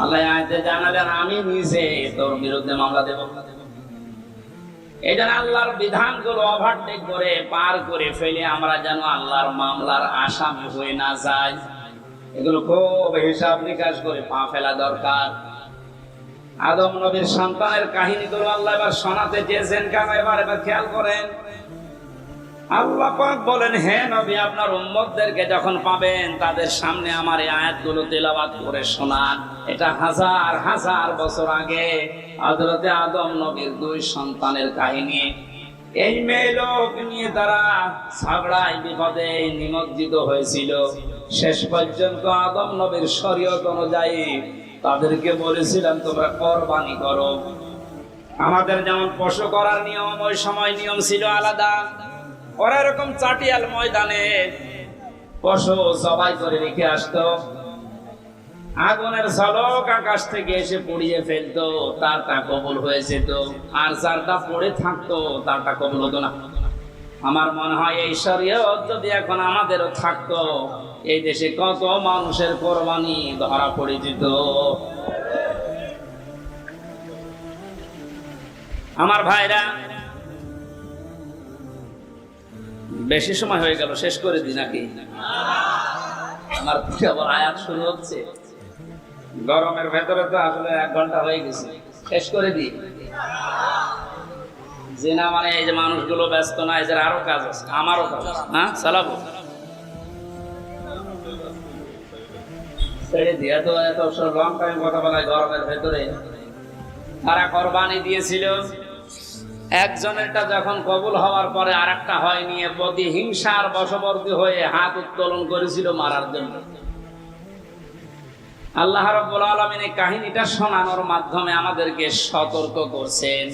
আল্লাহ আয়াতে জানালেন, আমি নিজে তোর বিরুদ্ধে মামলা দেব। এই জন্য আল্লাহর বিধানগুলো ওভারটেক করে পার করে ফেলে আমরা যেন আল্লাহর মামলার আসামি হয়ে না যাই, এগুলো খুব হিসাব নিকাশ করে পা ফেলা দরকার। আদম নবীর সন্তানের কাহিনীগুলো আল্লাহ এবার শোনাতে চেয়েছেন কেন? এবার খেয়াল করেন। আল্লাহ পাক বলেন, হে নবী, আপনার উম্মতদেরকে যখন পাবেন, তাদের সামনে আমার এই আয়াতগুলো তেলাওয়াত করে শোনান। এটা হাজার হাজার বছর আগে হযরতে আদম নবীর 2 সন্তানের কাহিনী। এই মেয়ে লোক নিয়ে তারা ঝগড়ায় বিপদে নিমজ্জিত হয়েছিল। শেষ পর্যন্ত আদম নবীর শরীয়ত অনুযায়ী তাদেরকে বলেছিলাম, তোমরা কোরবানি করো। আমাদের যেমন পশু করার নিয়ম, ওই সময় নিয়ম ছিল আলাদা। ওরা এরকম চাটিয়াল ময়দানে পশু জবাই করে রেখে আসতো, আগুনের ঝলক আকাশ থেকে এসে পুড়িয়ে ফেলতো, তারটা কবুল হয়েছে তো, আর যারটা পড়ে থাকতো তারটা কবুল হতো না। আমার মনে হয় এই শরীয়ত যদি এখন আমাদেরও থাকতো, এই দেশে কত মানুষের কোরবানি ধরা পড়ে যেত। আমার ভাইরা, বেশি সময় হয়ে গেল, শেষ করে দিই নাকি? আমার আবার আয়াত শুরু হচ্ছে, গরমের ভেতরে তো আসলে 1 ঘন্টা হয়ে গেছে, শেষ করে দিই। যে না মানে এই যে মানুষগুলো ব্যস্ত না, এদের আরো কাজ আছে, আমারও কাজ আছে। হ্যাঁ, চালাবো, ছেড়ে দিয়ে এত লং টাইম কথা বলায় গরমের ভেতরে। তারা কোরবানি দিয়েছিল, একজনেরটা যখন কবুল হওয়ার পরে আরেকটা হয়নি, প্রতিহিংসার বশবর্তী হয়ে হাত উত্তোলন করেছিল মারার জন্য। আল্লাহ রাব্বুল আলামিন এই কাহিনীটা শোনানোর মাধ্যমে আমাদেরকে সতর্ক করছেন,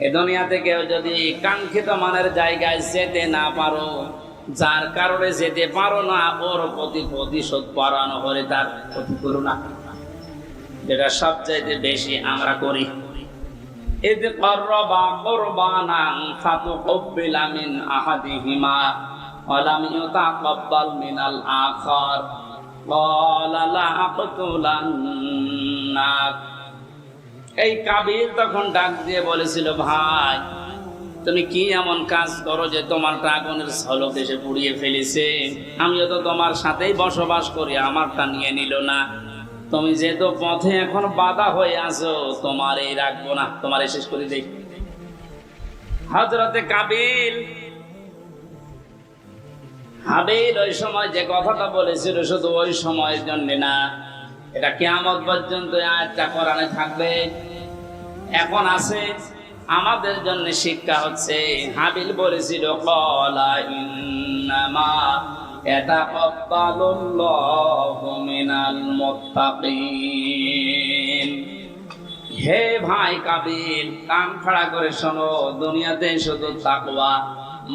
এ দুনিয়া থেকে যদি কাঙ্ক্ষিত মানের জায়গায় যেতে না পারো, যার কারণে যেতে পারো না, ওর প্রতি প্রতিশোধ পরানো হলে তার ক্ষতি করো না, যেটা সবচাইতে বেশি আমরা করি। إذ قربا قربانا فتقبل من أحدهما ولم يتقبل من الآخر قال لأقتلنك। এই কাবিল তখন ডাক দিয়ে বলেছিল, ভাই তুমি কি এমন কাজ করো যে তোমার আগুনের ঝলক এসে পুড়িয়ে ফেলেছে? আমিও তো তোমার সাথেই বসবাস করি, আমারটা নিয়ে নিল না। তুমি যেহেতু পথে এখন বাধা হয়ে আছো, তোমার এই রাখবো না, তোমার শেষ করে দেই। হযরতে কাবিল হাবিল ওই সময় যে কথাটা বলেছিল, শুধু ওই সময়ের জন্য না, এটা কিয়ামত পর্যন্ত আয়াতটা কোরআনে থাকবে, এখন আছে, আমাদের জন্য শিক্ষা হচ্ছে। হাবিল বলেছিল, ক্বালা ইন্নামা ইয়াতাকাব্বালুল্লাহু মিনাল মুত্তাকিন। হে ভাই কাবিল, কান খাড়া করে শোনো, দুনিয়াতে শুধু তাকওয়া,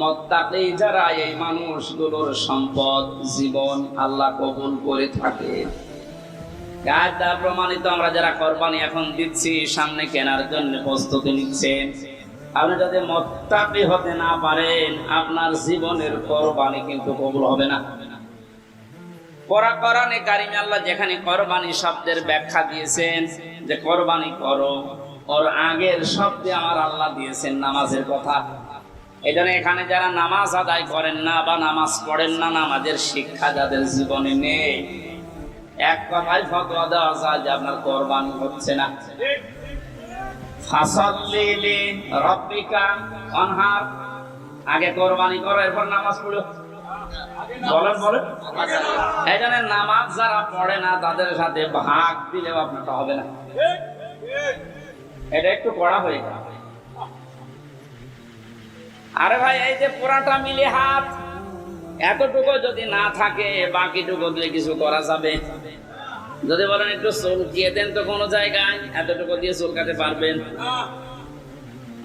মুত্তাকি যারা, এই মানুষগুলোর সম্পদ, জীবন আল্লাহ কবুল করে থাকে। গায়দা প্রমাণিত আমরা যারা কোরবানি এখন দিচ্ছি, সামনে কেনার জন্য প্রস্তুতি নিচ্ছেন, আপনি যদি মুত্তাকি হতে না পারেন, আপনার জীবনের কোরবানি কিন্তু কবুল হবে না। কোরআনে কারিমে আল্লাহ যেখানে কোরবানি শব্দের ব্যাখ্যা দিয়েছেন যে কোরবানি করো, ওর আগের শব্দে আমার আল্লাহ দিয়েছেন নামাজের কথা। এজন্য এখানে যারা নামাজ আদায় করেন না বা নামাজ পড়েন না, নামাজের শিক্ষা যাদের জীবনে নেই, এক কথায় ফতোয়া দেওয়া যায় যে আপনার কোরবানি হচ্ছে না। ফাসাল্লি লিরাব্বিকা ওয়ানহার, আগে কোরবানি করো, এরপর নামাজ পড়ো। বলেন বলেন, এখানে নামাজ যারা পড়ে না তাদের সাথে ভাগ দিলেও আপনারটা হবে না। এটা একটু কড়া হয়ে গেল। আরে ভাই, এই যে পুরাটা মিলে হাত, এতটুকু যদি না থাকে, বাকিটুকু দিয়ে কিছু করা যাবে। যদি বলেন একটু চুলকিয়ে দেন তো কোনো জায়গায়, এতটুকু দিয়ে চুলকাতে পারবেন?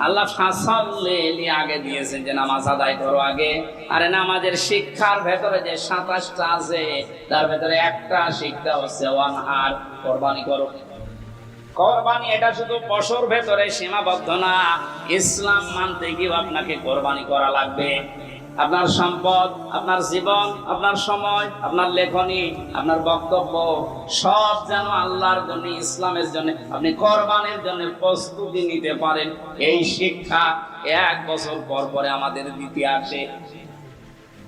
আল্লাহ ফাসাল্লি আগে দিয়েছেন যে নামাজ আদায় করো আগে। আরে নামাজের শিক্ষার ভেতরে যে 27টা আছে, তার ভেতরে একটা শিক্ষা হচ্ছে ওয়ানহার, কোরবানি করো। কোরবানি এটা শুধু পশুর ভেতরে সীমাবদ্ধ না, ইসলাম মানতে গিয়েও আপনাকে কোরবানি করা লাগবে। আপনার সম্পদ, আপনার জীবন, আপনার সময়, আপনার লেখনী, আপনার বক্তব্য সব যেন আল্লাহর জন্য, ইসলামের জন্য আপনি কোরবানির জন্য প্রস্তুতি নিতে পারেন। এই শিক্ষা 1 বছর পর পরে আমাদের দিতে আসে।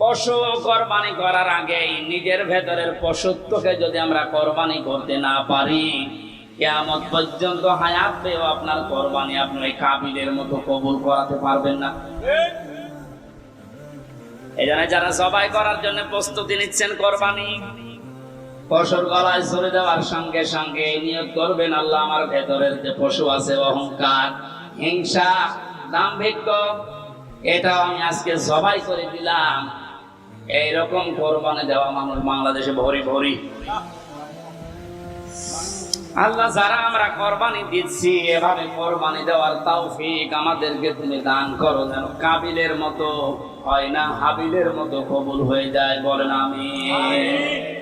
পশু কোরবানি করার আগেই নিজের ভেতরের পশুত্বকে যদি আমরা কোরবানি করতে না পারি, কিয়ামত পর্যন্ত হায়াত পেয়েও আপনার কোরবানি আপনি ওই কাবিলের মতো কবুল করাতে পারবেন না। এজন্য যারা জবাই করার জন্য প্রস্তুতি নিচ্ছেন, কোরবানি পশুর গলায় ছুরি দেওয়ার সঙ্গে সঙ্গে নিয়ত করবেন, আল্লাহ আমার ভেতরের যে পশু আছে, অহংকার, হিংসা, দাম্ভিক্য, এটা আমি আজকে জবাই করে দিলাম। এইরকম কোরবানি দেওয়া মানুষ বাংলাদেশে ভরি ভরি। আল্লাহ, যারা আমরা কোরবানি দিচ্ছি, এভাবে কোরবানি দেওয়ার তৌফিক আমাদেরকে তুমি দান করো, যেন কাবিলের মতো হয় না, হাবিলের মতো কবুল হয়ে যায়। বলেন আমিন।